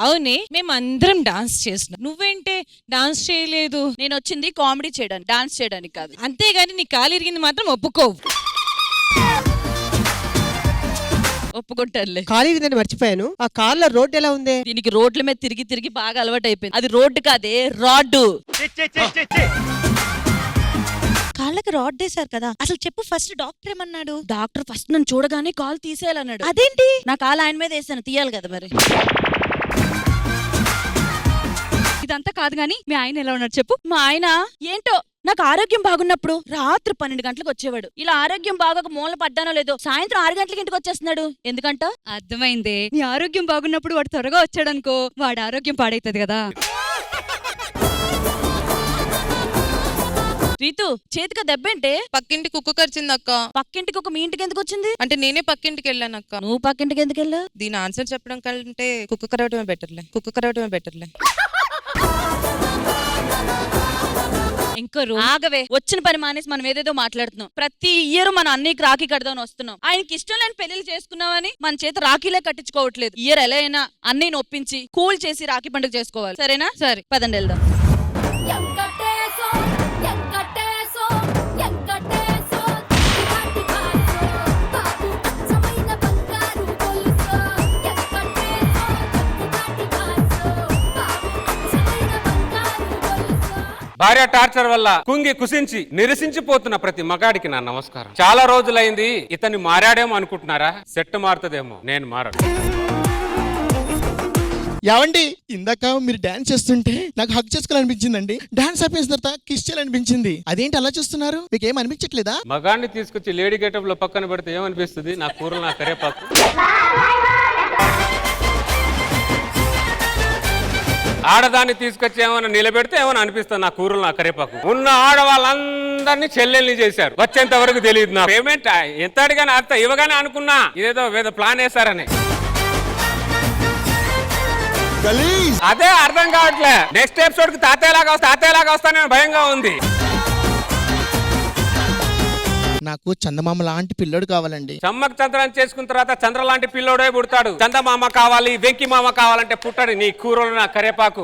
అవునే, మేము అందరం డాన్స్ చేస్తున్నాం, నువ్వేంటే డాన్స్ చేయలేదు? నేను వచ్చింది కామెడీ చేయడానికి, డాన్స్ చేయడానికి కాదు. అంతేగాని నీ కాలు ఇరిగింది మాత్రం ఒప్పుకోవు. ఒప్పుకుంటారులే. ఖాళీ విధంగా మర్చిపోయాను. ఆ కార్లో రోడ్డు ఎలా ఉంది? దీనికి రోడ్ల మీద తిరిగి తిరిగి బాగా అలవాటు అయిపోయింది. అది రోడ్డు కాదే, రాడ్డు. కాళ్ళకి రాడ్ వేశారు కదా, అసలు చెప్పు ఫస్ట్ డాక్టర్ ఏమన్నాడు? డాక్టర్ ఫస్ట్ నన్ను చూడగానే కాలు తీసేయాలన్నాడు. అదేంటి? నా కాలు ఆయన మీద వేసాను, తీయాలి కదా మరి. ఇదంతా కాదు గానీ మీ ఆయన ఎలా ఉన్నాడు చెప్పు. మా ఆయన ఏంటో నాకు ఆరోగ్యం బాగున్నప్పుడు రాత్రి 12 గంటలకు వచ్చేవాడు. ఇలా ఆరోగ్యం బాగా మూల పడ్డానో లేదో సాయంత్రం 6 గంటలకి ఇంటికి వచ్చేస్తున్నాడు. ఎందుకంట? అర్థమైందే, నీ ఆరోగ్యం బాగున్నప్పుడు వాడు త్వరగా వచ్చాడనుకో, వాడి ఆరోగ్యం పాడైతది కదా. రీతు, చేతికి దెబ్బేంటే? పక్కింటి కుక్క కరిచింది అక్క. పక్కింటికి ఒక మీ ఇంటికి ఎందుకు వచ్చింది? అంటే నేనే పక్కింటికి వెళ్ళాను అక్క. నువ్వు పక్కింటికి ఎందుకు వెళ్ళా? దీని ఆన్సర్ చెప్పడం కంటే కుక్క కరవటమే బెటర్లే. ఇంకో ఆగవే, వచ్చిన పని మానేసి మనం ఏదేదో మాట్లాడుతున్నాం. ప్రతి ఇయర్ మన అన్నయ్యకి రాఖీ కడదామని వస్తున్నాం. ఆయనకి ఇష్టం లేని పెళ్లి చేసుకున్నామని మన చేత రాఖీలే కట్టించుకోవట్లేదు. ఇయర్ ఎలా అయినా అన్నయ్యని ఒప్పించి కూల్ చేసి రాఖీ పండుగ చేసుకోవాలి. సరేనా? సరే, పదండి వెళ్దాం. భార్య టార్చర్ వల్ల కుంగి కుసించి నిరసించిపోతున్న ప్రతి మగాడికి నా నమస్కారం. చాలా రోజులైంది ఇతన్ని మారాడేమో అనుకుంటున్నారా? సెట్ మారుతుందేమో, నేను మారను. ఏవండి, ఇందాక మీరు డాన్స్ చేస్తుంటే నాకు హక్ చేసుకోవాలనిపించిందండి. డాన్స్ అయిపోయిన తర్వాత కిస్ చేయాలనిపించింది. అదేంటి అలా చూస్తున్నారు? మీకు ఏం అనిపించట్లేదా? మగాడిని తీసుకొచ్చి లేడీ గెటప్ లో పక్కన పెడితే ఏమనిపిస్తుంది? నా కూరలు నా కరేపాకు. ఆడదాన్ని తీసుకొచ్చి ఏమైనా నిలబెడితే ఏమైనా అనిపిస్తుంది నా కూరలు నా కరేపాకు. ఉన్న ఆడవాళ్ళందరినీ చెల్లెల్ని చేశారు. వచ్చేంత వరకు తెలియదు. నా పేమెంట్ ఎంత అడిగానే అంత ఇవ్వగానే అనుకున్నా ఇదేదో వేద ప్లాన్ వేశారని. అదే అర్థం కావట్లే. నెక్స్ట్ ఎపిసోడ్ కి తాతయ్యలాగా వస్తానని భయంగా ఉంది. నాకు చందమామ లాంటి పిల్లోడు కావాలండి. చమ్మక్ చంద్రం చేసుకున్న తర్వాత చంద్ర లాంటి పిల్లోడే పుడతాడు. చందమామ కావాలి, వెంకి మామ కావాలంటే పుట్టాడు నీ కూరలు నా కరేపాకు.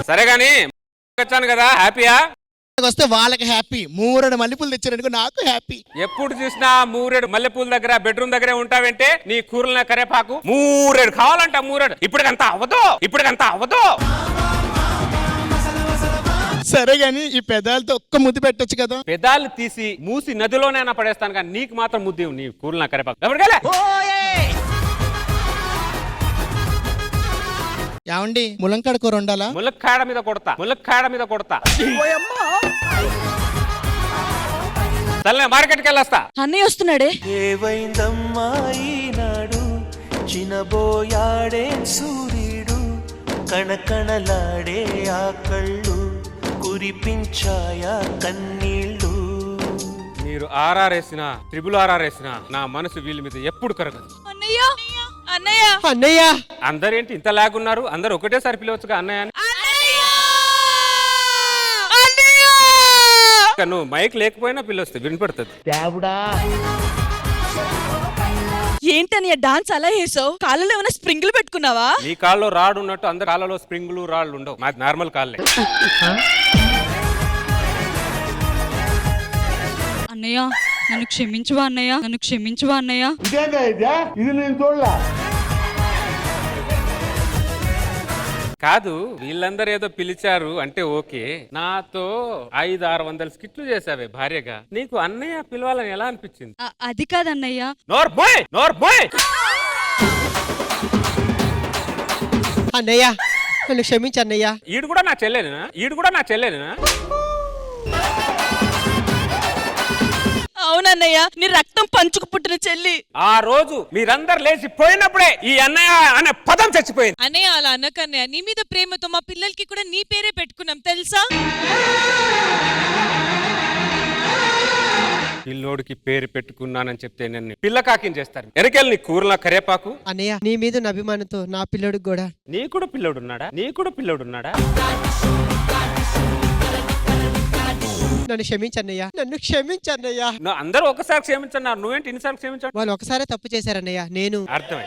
సరే గాని వచ్చాను కదా, హ్యాపీయా? వస్తే వాళ్ళకి హ్యాపీ. 3 మల్లెపూలు తెచ్చారనుకో నాకు హ్యాపీ. ఎప్పుడు చూసినా 3 మల్లెపూల దగ్గర బెడ్రూమ్ దగ్గరే ఉంటావంటే నీ కూరలు నా కరేపాకు. 3 కావాలంట 3. ఇప్పటికంతా అవ్వదు. సరే గాని ఈ పెదాలతో ఒక్క ముద్దు పెట్టొచ్చు కదా? పెదాలు తీసి మూసి నదిలోనే పడేస్తాను కానీ నీకు మాత్రం ముద్దు నీ కూరలు నా కరేపాకు. ఏమండి, ములంకాడ కూర ఉండాలా? ములక్కాడ మీద కొడతా. తల్లే మార్కెట్కి వెళ్ళొస్తా. అన్నయ్య వస్తున్నాడే. ఏవైందమ్మా ఈనాడు, చినబోయాడే సూర్యుడు, కణకణలాడే ఆ కళ్ళు, కురిపించాయా కన్నీళ్ళు. మీరు ఆర్ఆర్ఏసినా RRR నా మనసు వీళ్ళ మీద ఎప్పుడు కరగదు. అన్నయ్య అందరేంటి ఇంత లాగున్నారు? అందరు ఒకటేసారి పిలవచ్చుగా అన్నయ్య అని. నువ్వు మైక్ లేకపోయినా పిల్లొస్తే వినపడుతుంది. ఏంటని డాన్స్ అలా వేసావు? కాళ్ళలో ఏమైనా స్ప్రింగులు పెట్టుకున్నావా? నీ కాల్లో రాడు ఉన్నట్టు అందరి కాళ్ళలో స్ప్రింగులు రాళ్ళు ఉండవు. మాది నార్మల్ కాళ్ళే. అన్నయ్య నన్ను క్షమించువా అన్నయ్య. కాదు, వీళ్ళందరూ ఏదో పిలిచారు అంటే ఓకే. నాతో 500-600 స్కిట్లు చేసావే భార్యగా, నీకు అన్నయ్య పిలవాలని ఎలా అనిపించింది? అది కాదన్నయ్య. నోర్బోయ్ అన్నయ్య నన్ను క్షమించు అన్నయ్య. ఈడు కూడా నా చెల్లెనా? అవునన్నయ్య, నీ రక్తం పంచుకు పుట్టిన చెల్లి. ఆ రోజు మీరందరు లేచిపోయినప్పుడే ఈ అన్నయ్య అనే పదం చచ్చిపోయింది. అన్నయ్య అలా అనకన్నయ్య, నీ మీద ప్రేమతో మా పిల్లలకి కూడా నీ పేరే పెట్టుకున్నాం తెలుసా? పిల్లోడికి పేరు పెట్టుకున్నానని చెప్తే నన్ను పిల్ల కాకిని చేస్తారు. ఎరకెళ్ళి నీ కూరల కరేపాకు. అన్నయ్య నీ మీద ఉన్న అభిమానంతో నా పిల్లడికి కూడా. నీ కూడా పిల్లోడున్నాడా? నన్ను క్షమించన్నయ్యా, నన్ను క్షమించన్నయ్యా. అందరూ ఒకసారి క్షమించన్నారు, నువ్వేంటి ఇన్నిసార్లు క్షమించాడు? వాళ్ళు ఒకసారే తప్పు చేశారన్నయ్యా. నేను అర్థమై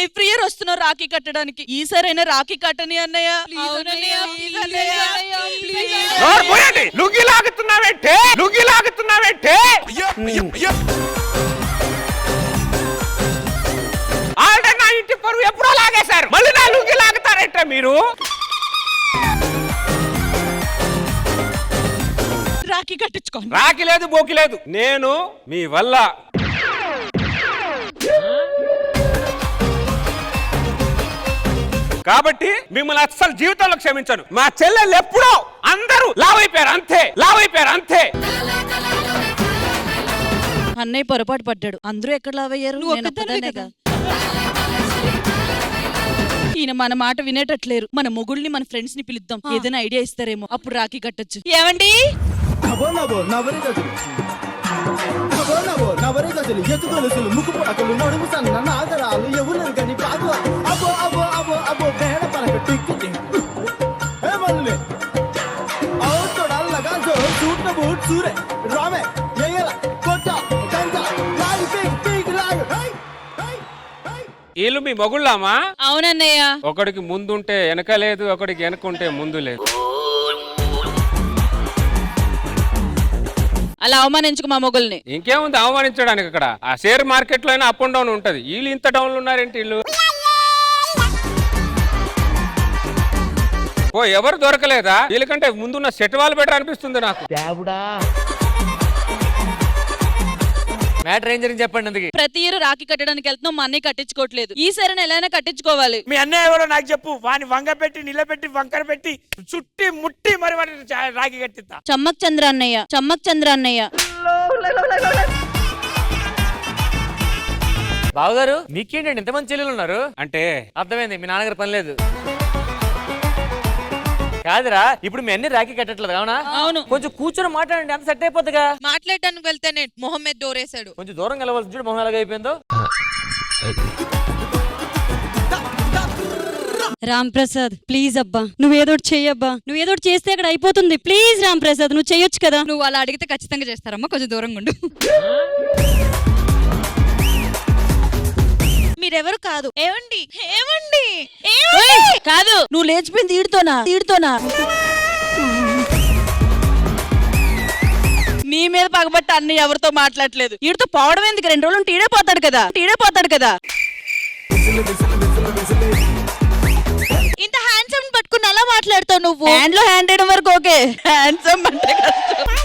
ఎవ్రీ ఇయర్ వస్తున్నావు రాఖీ కట్టడానికి, ఈసారైనా రాఖీ కట్టని అన్నయ్య. లుంగి లాగుతున్నావేంటే? ఆల్రెడీ నా ఇంటి పరువు ఎప్పుడో లాగేశారు, మళ్ళీ నా లుంగి లాగుతారేంటే మీరు? రాఖీ కట్టించుకో. రాఖీ లేదు, బోకి లేదు. నేను మీ వల్ల కాబట్టి మిమ్మల్ని అస్సలు జీవితంలో క్షమించను. మా చెల్లెళ్ళు ఎప్పుడో అందరూ లావైపోయారు అంతే. అన్నయ్య పొరపాటు పడ్డాడు, అందరూ ఎక్కడ లావయ్యారు? నేను ఒక్కదాన్నే కదా. ఈయన మన మాట వినేటట్లేరు. మన మొగుళ్ళని మన ఫ్రెండ్స్ ని పిలుద్దాం, ఏదైనా ఐడియా ఇస్తారేమో, అప్పుడు రాఖీ కట్టొచ్చు. ఏమండి ఎత్తుకొలుసులు ముక్కు పొడకలు నడుము సన్న నాగరాలు ఎవరు గని పాదు అబో అబో అబో అబో బేడ పలక టిక్కి ఏమన్నులే అవుతోడల్లగా జో సూట్న బూట్ సూరే రామే ఎయ్యల కొట్ట కంట లాగి పీక్ పీక్ లాగి హై హై హై. వీళ్ళు మీ మొగుళ్ళామా? అవునన్నయ్య. ఒకడికి ముందుంటే వెనక లేదు, ఒకడికి వెనకుంటే ముందు లేదు. అలా అవమానించుకు మా మొగుల్ని. ఇంకేముంది అవమానించడానికి? అక్కడ ఆ షేర్ మార్కెట్ లో అయినా అప్ అండ్ డౌన్ ఉంటది, వీళ్ళు ఇంత డౌన్లు ఉన్నారేంటి? వీళ్ళు ఎవరు దొరకలేదా? వీళ్ళకంటే ముందున్న సెట్ వాళ్ళు బెటర్ అనిపిస్తుంది నాకు. మ్యాటర్ ఏం జరిగింది చెప్పండి. అందుకే ప్రతి ఇయర్ రాఖీ కట్టడానికి వెళ్తున్నాం, మా అన్నయ్య కట్టించుకోవట్లేదు. ఈసారి ఎలా కట్టించుకోవాలి. మీ అన్నయ్య ఎవరో నాకు చెప్పు, వాని వంగ పెట్టి నిలబెట్టి వంకర పెట్టి చుట్టి ముట్టి మరి వాడిని రాఖీ కట్టిస్తా. చమ్మక్ చంద్ర అన్నయ్య. బావగారు మీకేంటండి ఎంతమంది చెల్లెలు ఉన్నారు? అంటే అర్థమైంది, మీ నాన్నగారు పని లేదు. కాదురా, ఇప్పుడు మీ అన్ని రాఖీ కట్టట్లేదు అవునా? అవును. కొంచెం కూర్చొని మాట్లాడండి, అంత సెట్ అయిపోతుందిగా. మాట్లాడడానికి వెళ్తేనే మొహం మీద డోరేశాడు. కొంచెం దూరం వెళ్ళవలసి చూడు, మొహం ఎలాగ అయిపోయిందో. రామ్ ప్రసాద్ ప్లీజ్ అబ్బా, నువ్వేదోటి చెయ్యబ్బా. నువ్వేదోటి చేస్తే అక్కడ అయిపోతుంది. ప్లీజ్ రామ్ ప్రసాద్, నువ్వు చెయ్యొచ్చు కదా. నువ్వు అలా అడిగితే ఖచ్చితంగా చేస్తారమ్మా, కొంచెం దూరంగా ఉండు. మీరెవరు కాదు. ఏమండి కాదు, నువ్వు లేచిపోయింది ఈడుతోనా. నీ మీద పగబట్టి అన్ని ఎవరితో మాట్లాడలేదు. ఈడితో పోవడం ఎందుకు? 2 రోజులు టీడే పోతాడు కదా. ఇంత హ్యాండ్సమ్ పట్టుకుని అలా మాట్లాడతావు నువ్వు? హ్యాండ్ లో హ్యాండ్ వేయడం వరకు ఓకే, హ్యాండ్సమ్ అంటే కష్టం.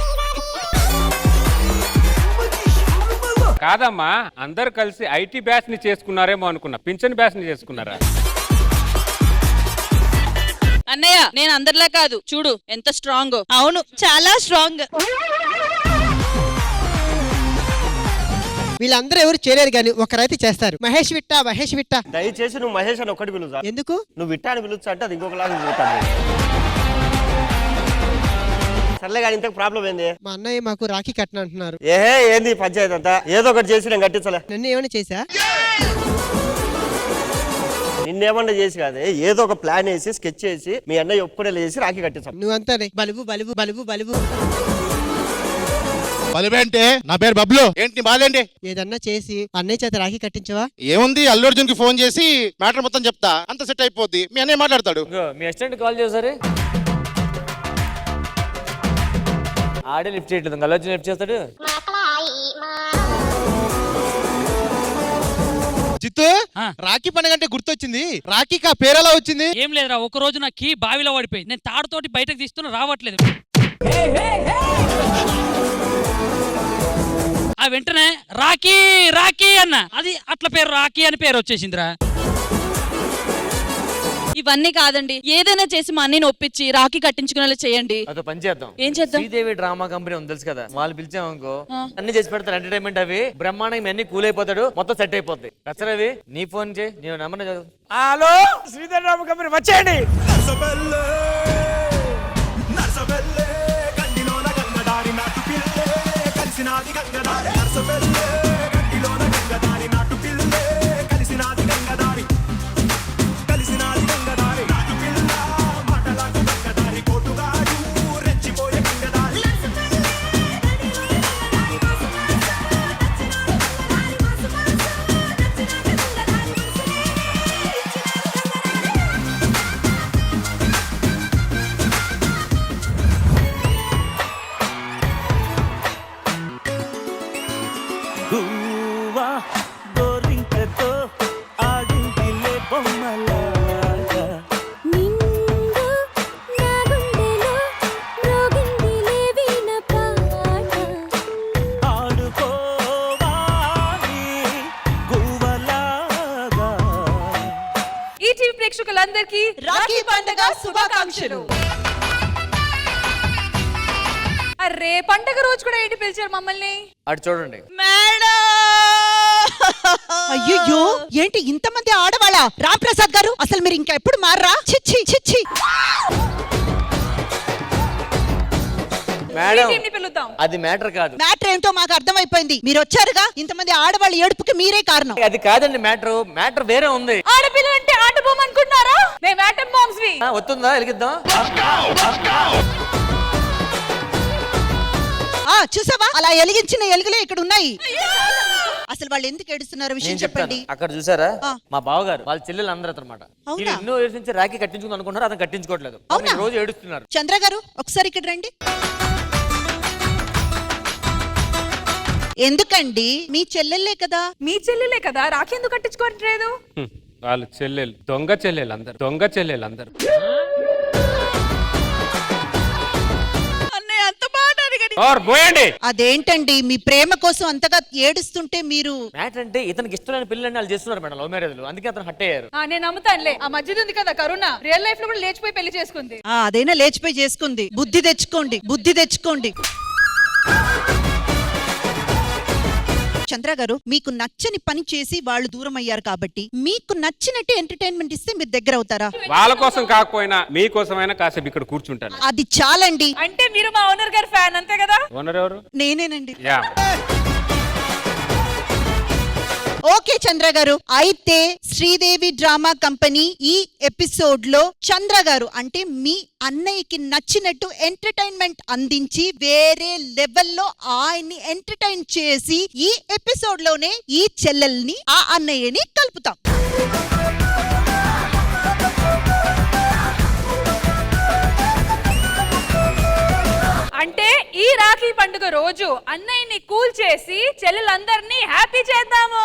కాదమ్మా, అందరు కలిసి ఐటీ బ్యాచ్ ని చేసుకున్నారేమో అనుకున్నా, పింఛన్ బ్యాచ్ ని చేసుకున్నారా? అన్నయ్య నేను అందరిలా కాదు, చూడు ఎంత స్ట్రాంగ్. అవును, చాలా స్ట్రాంగ్. వీళ్ళందరూ ఎవరు చేయలేరు కానీ ఒకరైతే చేస్తారు. మహేష్ విట్టా. దయచేసి నువ్వు మహేష్ అని ఒక్కటి పిలుచా. ఎందుకు? నువ్వు విట్టా అని పిలుచా అంటే అది ఇంకొకలాగా పోతాను. సర్లే కానీ ఇంతకు ప్రాబ్లం ఏంది? మా అన్నయ్య మాకు రాఖీ కట్టను అంటున్నారు. ఏంది పంచాయతీ అంతా? ఏదో ఒకటి చేసి నేను కట్టించలే. నన్ను ఏమైనా చేసా? నిన్నేమన్నా చేసి కాదే, ఏదో ఒక ప్లాన్ వేసి స్కెచ్ చేసి మీ అన్నయ్య ఒప్పుకునే చేసి రాఖీ కట్టించాం. నువ్వంతానే బలుబు. బలిబే అంటే నా పేరు బబ్లు. ఏంటి బాలేండి? ఏదన్నా చేసి అన్నయ్య చేత రాఖీ కట్టించవా? ఏముంది, అల్లు అర్జున్ కి ఫోన్ చేసి మ్యాటర్ మొత్తం చెప్తా, అంత సెట్ అయిపోద్ది. మీ అన్నయ్య మాట్లాడతాడు. మీ అసిస్టెంట్ కాల్ చేసారు, ఆడే లిఫ్ట్ చేయట్లేదు, అల్లు అర్జున్ లిఫ్ట్ చేస్తాడు. జిత్తు, రాఖీ పండుగ అంటే గుర్తొచ్చింది. రాఖీకి ఆ పేరు ఎలా వచ్చింది? ఏం లేదురా, ఒక రోజు నా కీ బావిలో పడిపోయింది. నేను తాడుతోటి బయటకు తీస్తున్నా, రావట్లేదు. ఆ వెంటనే రాఖీ అన్న, అది అట్లా పేరు రాఖీ అని పేరు వచ్చేసిందిరా. ఇవన్నీ కాదండి, ఏదైనా చేసి మా అన్నయ్యని ఒప్పించి రాఖీ కట్టించుకునేలా చేయండి. అదో పని చేద్దాం. ఏం చేద్దాం? శ్రీదేవి డ్రామా కంపెనీ ఉంది తెలుసు కదా, వాళ్ళు పిలిచామనుకో అన్ని చేసి పెడతారు, ఎంటర్టైన్మెంట్ అవి బ్రహ్మాండంగా అన్ని కూల్ అయిపోతాడు, మొత్తం సెట్ అయిపోద్ది. రవి నీ ఫోన్ చేయి, నేను నెంబర్ చదువు. హలో, శ్రీదేవి డ్రామా కంపెనీ వచ్చేయండి. ప్రేక్షకులందరికీ రాఖీ పండుగ శుభాకాంక్షలు. అరే పండుగ రోజు కూడా ఏంటి పిలిచారు మమ్మల్ని? అటు చూడండి. అయ్యో ఏంటి ఇంతమంది ఆడవాళ్ళ? రాంప్రసాద్ గారు అసలు మీరు ఇంకా ఎప్పుడు మారరా? చిచ్చి చిచ్చి. మేడం పిలుద్దాం. అది మ్యాటర్ కాదు. మ్యాటర్ ఏంటో మాకు అర్థమైపోయింది. మీరు వచ్చారుగా, ఇంతమంది ఆడవాళ్ళ ఏడుపుకి మీరే కారణం. అది కాదండి మ్యాటర్ వేరే ఉంది. ఆడపిల్ల అంటే ఆట బొమ్మ అనుకుంటున్నారా? మేము ఆటం బాంబ్స్ వి. వస్తుందా వెలిగిద్దాం. చూసావా, అలా ఎలిగించిన ఎలుగులే ఇక్కడ ఉన్నాయి. అసలు వాళ్ళు ఎందుకు ఏడుస్తున్నారు విషయం చెప్పండి. అక్కడ చూసారా మా బావగారు వాళ్ళ చెల్లెలు అందరూ అన్నమాట. అవునా? ఎన్నో ఇయర్స్ నుంచి రాఖీ కట్టించుకుందాం అనుకున్నారు, అతను కట్టించుకోవట్లేదు. అవునా? రోజు ఏడుస్తున్నారు. చంద్ర గారు ఒకసారి ఇక్కడ రండి. ఎందుకండి మీ చెల్లెళ్ళే కదా? మీ చెల్లెలే కదా, రాఖీ ఎందుకు కట్టించుకోవట్లేదు? వాళ్ళు చెల్లెలు దొంగ చెల్లెలు అందరు. పోయండి. అదేంటండి మీ ప్రేమ కోసం అంతగా ఏడుస్తుంటే మీరు? మ్యాటర్ అంటే ఇతనికి ఇష్టమైన పెళ్ళని వాళ్ళు చేస్తున్నారు మేడం, లవ్ మ్యారేజ్. అందుకే అతను హట్ అయ్యారు. నేను నమ్ముతానులే. ఆ మధ్యది ఉంది కదా కరుణ, రియల్ లైఫ్ లో కూడా లేచిపోయి పెళ్లి చేసుకుంది. అదైనా లేచిపోయి చేసుకుంది. బుద్ధి తెచ్చుకోండి. చంద్ర గారు, మీకు నచ్చని పని చేసి వాళ్ళు దూరం అయ్యారు కాబట్టి మీకు నచ్చినట్టు ఎంటర్టైన్మెంట్ ఇస్తే మీరు దగ్గర అవుతారా? వాళ్ళ కోసం కాకపోయినా మీకోసమైనా కాసేపు ఇక్కడ కూర్చుంటాను. అది చాలండి. అంటే మీరు మా ఓనర్ గారి ఫ్యాన్ అంతే కదా? ఓనర్ ఎవరు? నేనేనండి. యా. ఓకే చంద్ర గారు, అయితే శ్రీదేవి డ్రామా కంపెనీ ఈ ఎపిసోడ్ లో చంద్ర గారు అంటే మీ అన్నయ్యకి నచ్చినట్టు ఎంటర్టైన్మెంట్ అందించి వేరే లెవెల్లో ఆయన్ని ఎంటర్టైన్ చేసి ఈ ఎపిసోడ్ లోనే ఈ చెల్లెల్ని ఆ అన్నయ్యని కలుపుతాం. అంటే ఈ రాఖీ పండుగ రోజు అన్నయ్యని కూల్ చేసి చెల్లెలందరినీ హ్యాపీ చేద్దాము.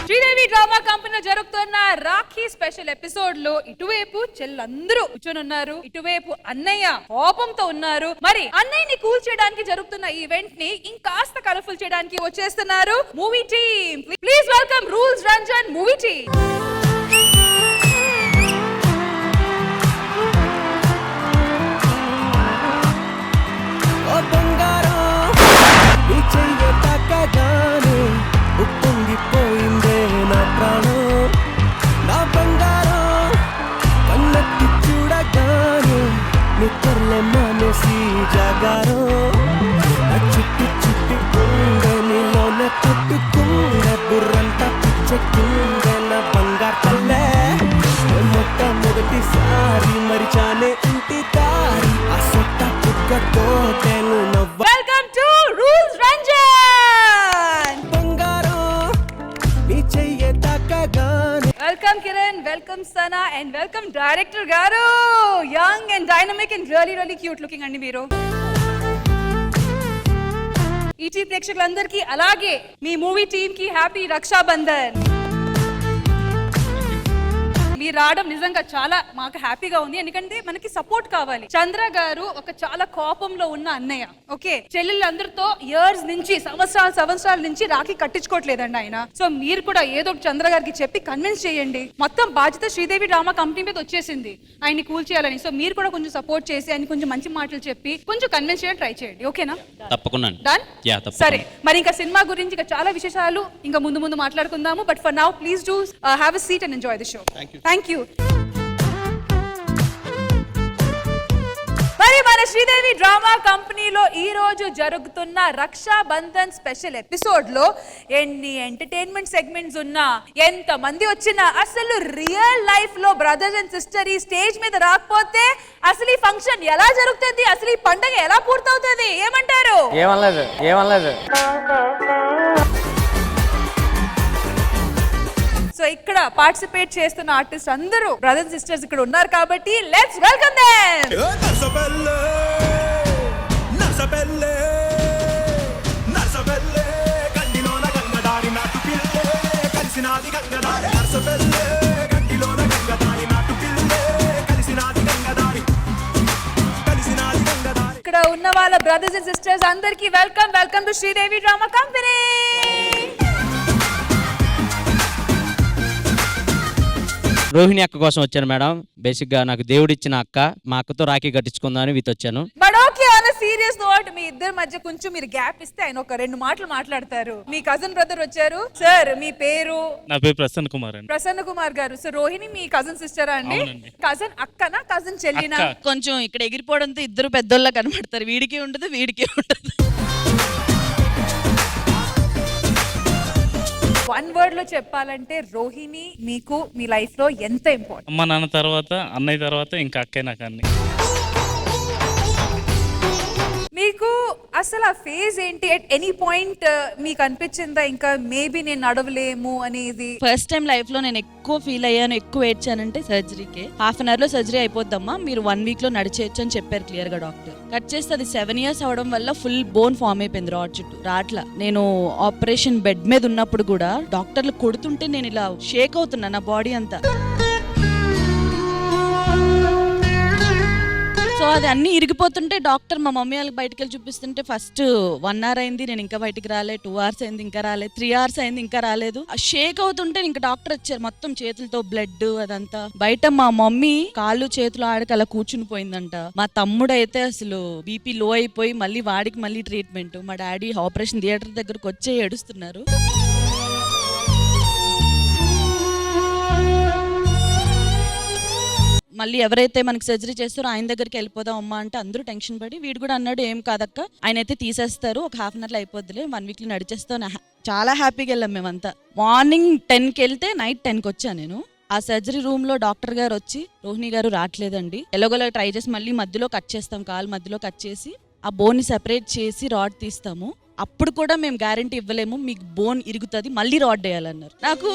శ్రీదేవి డ్రామా కంపెనీలో జరుగుతున్న రాఖీ స్పెషల్ ఎపిసోడ్ లో ఇటువైపు చెల్లందరూ కూర్చొని ఉన్నారు, ఇటువైపు అన్నయ్య కోపంతో ఉన్నారు. మరి అన్నయ్యని కూల్ చేయడానికి జరుగుతున్న ఈవెంట్ ని ఇంకాస్త కలర్ఫుల్ చేయడానికి వచ్చేస్తున్నారు movie team. Please welcome Rules Ranjan movie team. ఉప్పొంగిపోయిందే నా ప్రాణం, నా బంగారం కన్నెత్తి చూడగానే నిద్రలే మానేసి జాగారం. చుట్టి గుండెనిలోన కొట్టుకుండే బుర్రంతా పిచ్చెక్కిందే నా బంగారు తల్లే. మొట్టమొదటిసారి మరిచానే ఇంటి దారి, ఆ సొట్ట పుక్కతో తెలు నవ్వ. Welcome to Rules Ranjan. Welcome Kiran, welcome Sana and welcome director garu. Young and dynamic and really cute looking andi meeru. ఈటీ ప్రేక్షకులందరికీ అలాగే మీ మూవీ టీమ్ కి హ్యాపీ రక్షాబంధన్. మీరు రావడం నిజంగా చాలా మాకు హ్యాపీగా ఉంది, ఎందుకంటే మనకి సపోర్ట్ కావాలి. చంద్ర గారు ఒక చాలా కోపంలో ఉన్న అన్నయ్య. ఓకే, చెల్లెళ్ళందరితో ఇయర్స్ నుంచి సంవత్సరాల నుంచి రాఖీ కట్టించుకోవట్లేదండి ఆయన. సో మీరు కూడా ఏదో ఒకటి చంద్ర గారికి చెప్పి కన్విన్స్ చేయండి. మొత్తం బాధ్యత శ్రీదేవి డ్రామా కంపెనీ మీద వచ్చేసింది ఆయన్ని కూల్ చేయాలని. సో మీరు కూడా కొంచెం సపోర్ట్ చేసి ఆయన కొంచెం మంచి మాటలు చెప్పి కొంచెం కన్విన్స్ చేయడానికి ట్రై చేయండి. ఓకేనా? తప్పకుండా. డన్. సరే, మరి ఇంకా సినిమా గురించి ఇంకా చాలా విశేషాలు ఇంకా ముందు మాట్లాడుకుందాము. But for now please do have a seat and enjoy the show. Thank you. మరి మన శ్రీదేవి డ్రామా కంపెనీలో ఈ రోజు జరుగుతున్న రక్షాబంధన్ స్పెషల్ ఎపిసోడ్ లో ఎన్ని ఎంటర్టైన్మెంట్ సెగ్మెంట్స్ ఉన్నా, ఎంత మంది వచ్చినా, అసలు రియల్ లైఫ్ లో బ్రదర్స్ అండ్ సిస్టర్ ఈ స్టేజ్ మీద రాకపోతే అసలు ఈ ఫంక్షన్ ఎలా జరుగుతుంది, అసలు ఈ పండుగ ఎలా పూర్తవుతుంది? ఏమంటారు? ఏమనలేదు. సో ఇక్కడ పార్టిసిపేట్ చేస్తున్న ఆర్టిస్ట్ అందరూ బ్రదర్స్ సిస్టర్స్ ఇక్కడ ఉన్నారు కాబట్టి లెట్స్ వెల్కమ్ దెం. ఇక్కడ ఉన్న వాళ్ళ బ్రదర్స్ అండ్ సిస్టర్స్ అందరికి welcome to Sridevi drama company. Rohini అక్క కోసం వచ్చాను మేడం. బేసిక్ గా నాకు దేవుడు ఇచ్చిన అక్క, మా అక్కతో రాఖీ కట్టించుకుందామని వీతి వచ్చాను. But okay, on a serious note, మీ ఇద్దరి మధ్య కొంచెం మీరు గ్యాప్ ఇస్తే ఆయన ఒక 2 మాటలు మాట్లాడతారు. మీ కజిన్ బ్రదర్ వచ్చారు. సార్ మీ పేరు? నా పేరు ప్రసన్న కుమార్ అండి. ప్రసన్న కుమార్ గారు. సో రోహిణి మీ కజిన్ సిస్టరా అండి? కజిన్ అక్కనా కజిన్ చెల్లినా? కొంచెం ఇక్కడ ఎగిరిపోవడంతో ఇద్దరు పెద్దోళ్ళ కనబడతారు. వీడికి ఉండదు వీడికి ఉండదు. 1 word లో చెప్పాలంటే రోహిణి మీకు మీ లైఫ్ లో ఎంత ఇంపార్టెంట్? అమ్మ నాన్న తర్వాత, అన్నయ్య తర్వాత ఇంకా అక్కయ్య నాకు అన్ని. మీకు అసలు ఆ ఫేజ్ ఏంటి? ఎట్ ఎనీ పాయింట్ మీకు అనిపించిందా ఇంకా మేబీ నేను నడవలేము అనేది? ఫస్ట్ టైం లైఫ్ లో నేను ఎక్కువ ఫీల్ అయ్యాను, ఎక్కువ ఏడ్చానంటే సర్జరీకే. 1/2 hour లో సర్జరీ అయిపోద్దమ్మా, మీరు 1 week లో నడిచేయచ్చు అని చెప్పారు క్లియర్ గా డాక్టర్. కట్ చేస్తే అది 7 years అవడం వల్ల ఫుల్ బోన్ ఫామ్ అయిపోయింది రాడ్ చుట్టూ. రాట్లా నేను ఆపరేషన్ బెడ్ మీద ఉన్నప్పుడు కూడా డాక్టర్లు కొడుతుంటే నేను ఇలా షేక్ అవుతున్నా, నా బాడీ అంతా. సో అది అన్ని ఇరిగిపోతుంటే డాక్టర్ మా మమ్మీ వాళ్ళకి బయటకు వెళ్ళి చూపిస్తుంటే ఫస్ట్ 1 hour అయింది, నేను ఇంకా బయటికి రాలే. 2 hours అయింది, ఇంకా రాలేదు. 3 hours అయింది, ఇంకా రాలేదు. ఆ షేక్ అవుతుంటే ఇంకా డాక్టర్ వచ్చారు, మొత్తం చేతులతో బ్లడ్ అదంతా. బయట మా మమ్మీ కాళ్ళు చేతులు ఆడక అలా కూర్చుని పోయిందంట. మా తమ్ముడు అయితే అసలు బీపీ లో అయిపోయి వాడికి మళ్ళీ ట్రీట్మెంట్. మా డాడీ ఆపరేషన్ థియేటర్ దగ్గరకు వచ్చే ఏడుస్తున్నారు. మళ్ళీ ఎవరైతే మనకి సర్జరీ చేస్తారో ఆయన దగ్గరికి వెళ్ళిపోదాం అమ్మా అంటే అందరూ టెన్షన్ పడి, వీడు కూడా అన్నాడు ఏం కాదక్క, ఆయన అయితే తీసేస్తారు, ఒక 1/2 hour లో అయిపోద్దిలే, 1 week లో నడిచేస్తాం. చాలా హ్యాపీగా వెళ్ళాం మేమంతా. మార్నింగ్ 10కి వెళ్తే నైట్ 10కి వచ్చాను నేను. ఆ సర్జరీ రూమ్ లో డాక్టర్ గారు వచ్చి, రోహిణి గారు రావట్లేదండి, ఎలాగోలా ట్రై చేసి మళ్ళీ మధ్యలో కట్ చేస్తాం, కాలు మధ్యలో కట్ చేసి ఆ బోన్ ని సెపరేట్ చేసి రాడ్ తీస్తాము, అప్పుడు కూడా మేము గ్యారంటీ ఇవ్వలేము, మీకు బోన్ ఇరుగుతుంది, మళ్ళీ రాడ్ వేయాలన్నారు. నాకు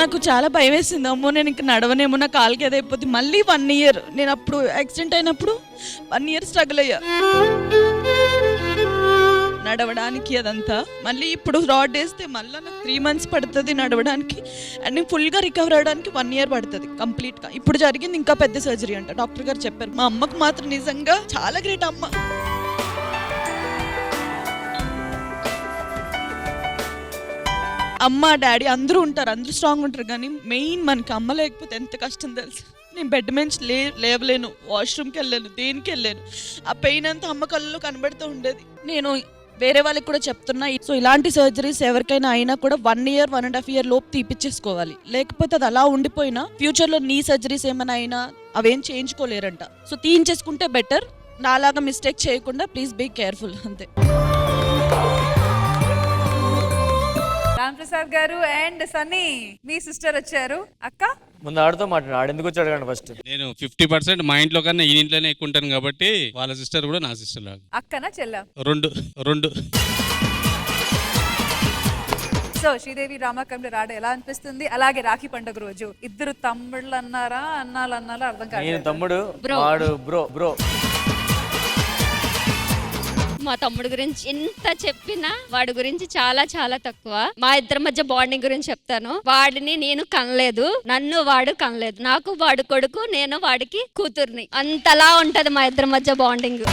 నాకు చాలా భయం వేసింది. అమ్మో నేను ఇంకా నడవనేమో, నా కాలుకి ఏదైపోతుంది. మళ్ళీ 1 year, నేను అప్పుడు యాక్సిడెంట్ అయినప్పుడు 1 year స్ట్రగుల్ అయ్యా నడవడానికి అదంతా. మళ్ళీ ఇప్పుడు రాడ్ వేస్తే మళ్ళీ నాకు 3 months పడుతుంది నడవడానికి, అండ్ ఫుల్గా రికవర్ అవడానికి 1 year పడుతుంది కంప్లీట్గా. ఇప్పుడు జరిగింది ఇంకా పెద్ద సర్జరీ అంట, డాక్టర్ గారు చెప్పారు. మా అమ్మకు మాత్రం నిజంగా చాలా గ్రేట్ అమ్మ. అమ్మ డాడీ అందరూ ఉంటారు, అందరూ స్ట్రాంగ్ ఉంటారు, కానీ మెయిన్ మనకి అమ్మ లేకపోతే ఎంత కష్టం తెలుసు. నేను బెడ్ నుంచి లేవలేను, వాష్రూమ్కి వెళ్ళాను, దేనికి వెళ్ళాను. ఆ పెయిన్ అంతా అమ్మ కళ్ళలో కనబడుతూ ఉండేది. నేను వేరే వాళ్ళకి కూడా చెప్తున్నా, సో ఇలాంటి సర్జరీస్ ఎవరికైనా అయినా కూడా 1 year 1.5 year లోపు తీపిచ్చేసుకోవాలి, లేకపోతే అది అలా ఉండిపోయినా ఫ్యూచర్లో నీ సర్జరీస్ ఏమైనా అయినా అవేం చేయించుకోలేరంట. సో తీయించేసుకుంటే బెటర్. నాలాగా మిస్టేక్ చేయకుండా ప్లీజ్ బీ కేర్ఫుల్, అంతే. రాంప్రసాద్ గారు అండ్ సన్నీ, మీ సిస్టర్ వచ్చారు. అక్క ముందు ఆడుతూ మాట్లాడు, ఆడు ఎందుకు వచ్చాడు కానీ ఫస్ట్. నేను 50% మా ఇంట్లో కన్నా ఈ ఇంట్లోనే ఎక్కువ ఉంటాను కాబట్టి వాళ్ళ సిస్టర్ కూడా నా సిస్టర్ లాగా. అక్కనా చెల్లా? రెండు. సో శ్రీదేవి డ్రామాకంలో రావడం ఎలా అనిపిస్తుంది? అలాగే రాఖీ పండుగ రోజు ఇద్దరు తమ్ముళ్ళు అన్నారా అన్నారా అర్థం కాదు. నేను తమ్ముడు, వాడు బ్రో. మా తమ్ముడు గురించి ఎంత చెప్పినా వాడి గురించి చాలా చాలా తక్కువ. మా ఇద్దరి మధ్య బాండింగ్ గురించి చెప్తాను. వాడిని నేను కనలేదు, నన్ను వాడు కనలేదు. నాకు వాడు కొడుకు, నేను వాడికి కూతుర్ని. అంతలా ఉంటది మా ఇద్దరి మధ్య బాండింగ్.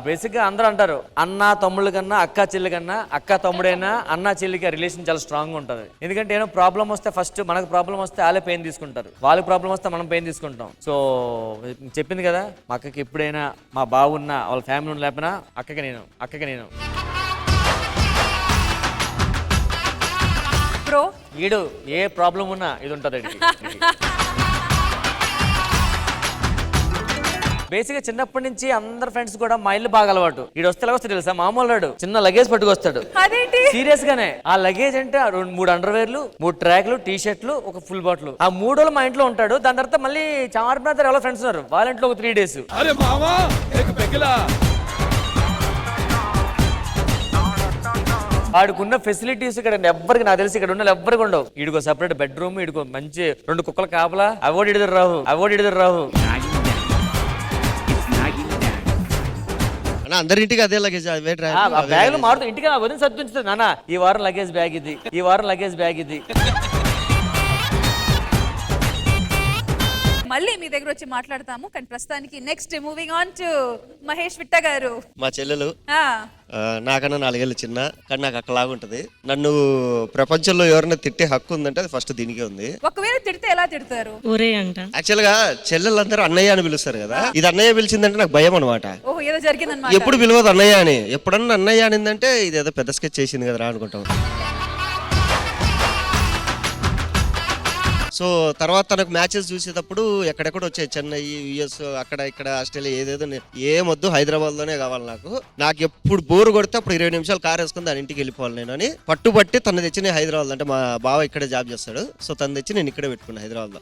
బేసిక్ గా అందరూ అంటారు అన్న తమ్ముళ్ళ కన్నా అక్క చెల్లి కన్నా అక్క తమ్ముడైనా అన్న చెల్లికి రిలేషన్ చాలా స్ట్రాంగ్ ఉంటుంది. ఎందుకంటే ఏదో ప్రాబ్లం వస్తే ఫస్ట్ మనకు ప్రాబ్లం వస్తే వాళ్ళే పెయిన్ తీసుకుంటారు, వాళ్ళకి ప్రాబ్లం వస్తే మనం పెయిన్ తీసుకుంటాం. సో చెప్పింది కదా, మా అక్కకి ఎప్పుడైనా మా బావున్నా వాళ్ళ ఫ్యామిలీ ఉన్న లేకపోయినా అక్కకి నేను బ్రో. ఈడు ఏ ప్రాబ్లం ఉన్నా ఇది ఉంటుంది. బేసిక్ గా చిన్నప్పటి నుంచి అందరు ఫ్రెండ్స్ కూడా మా ఇల్లు బాగా అలవాటు. ఈడు వస్తే వస్తే తెలుసా, మామూలు వాడు చిన్న లగేజ్ పట్టుకొస్తాడు. సీరియస్ గానే ఆ లగేజ్ అంటే 3 అండర్వేర్లు, 3 ట్రాక్లు, టీ షర్ట్లు, ఒక ఫుల్ బాటిల్. ఆ 3 రోజులు మా ఇంట్లో ఉంటాడు. దాని తర్వాత మళ్ళీ చామర్నాథర్ ఎవరో ఫ్రెండ్స్ ఉన్నారు, వాళ్ళ ఇంట్లో ఒక 3 days. వాడుకున్న ఫెసిలిటీస్ ఇక్కడ ఎవ్వరికి, నాకు తెలిసి ఇక్కడ ఉన్న ఎవ్వరికి ఉండవు. ఈడికో సెపరేట్ బెడ్రూమ్, ఈడికో మంచి 2 కుక్కల కాపలా, అవార్డు ఇడిదరు రావు. అన్న అందరింటికి అదే లగేజ్ అవే ఆ బ్యాగ్ లో మారుతూ ఇంటికి వదిలి సర్దుంచుతుంది నాన్న ఈ వారం లగేజ్ బ్యాగ్ ఇది, ఈ వారం లగేజ్ బ్యాగ్ ఇది. మళ్ళీ మీ దగ్గర వచ్చి మాట్లాడతాము కానీ ప్రస్తుతానికి next moving on to Mahesh Vitta garu. మా చెల్లెలు ఆ, నాకన్నా 4 ఏళ్ళు చిన్న, కానీ నాకు అక్కలాగా ఉంటది. నన్ను ప్రపంచంలో ఎవరైనా తిట్టే హక్కు ఉందంటే అది ఫస్ట్ దీనికే ఉంది. ఒకవేళ తిడితే ఎలా తిడతారు? ఒరే అంట. యాక్చువల్ గా చెల్లెలందరూ అన్నయ్య అని పిలుస్తారు కదా, ఇది అన్నయ్య పిలిచిందంటే నాకు భయం అనమాట. ఓహో ఏదో జరిగిందన్నమాట. ఎప్పుడు పిలవదు అన్నయ్య అని, ఎప్పుడన్నా అన్నయ్య అనిందంటే ఇది ఏదో పెద్ద స్కెచ్ చేసింది కదరా అనుకుంటాం. సో తర్వాత తనకు మ్యాచెస్ చూసేటప్పుడు ఎక్కడెక్కడ వచ్చాయి, చెన్నై, యుఎస్, అక్కడ ఇక్కడ ఆస్ట్రేలియా, ఏదేదో ఏమొద్దు హైదరాబాద్ లోనే కావాలి నాకు ఎప్పుడు బోరు కొడితే అప్పుడు 20 నిమిషాలు కార్ వేసుకుని దాని ఇంటికి వెళ్ళిపోవాలి నేను అని పట్టుబట్టి తను తెచ్చి నేను హైదరాబాద్, అంటే మా బావ ఇక్కడే జాబ్ చేస్తాడు, సో తను తెచ్చి నేను ఇక్కడే పెట్టుకున్నాను హైదరాబాద్ లో.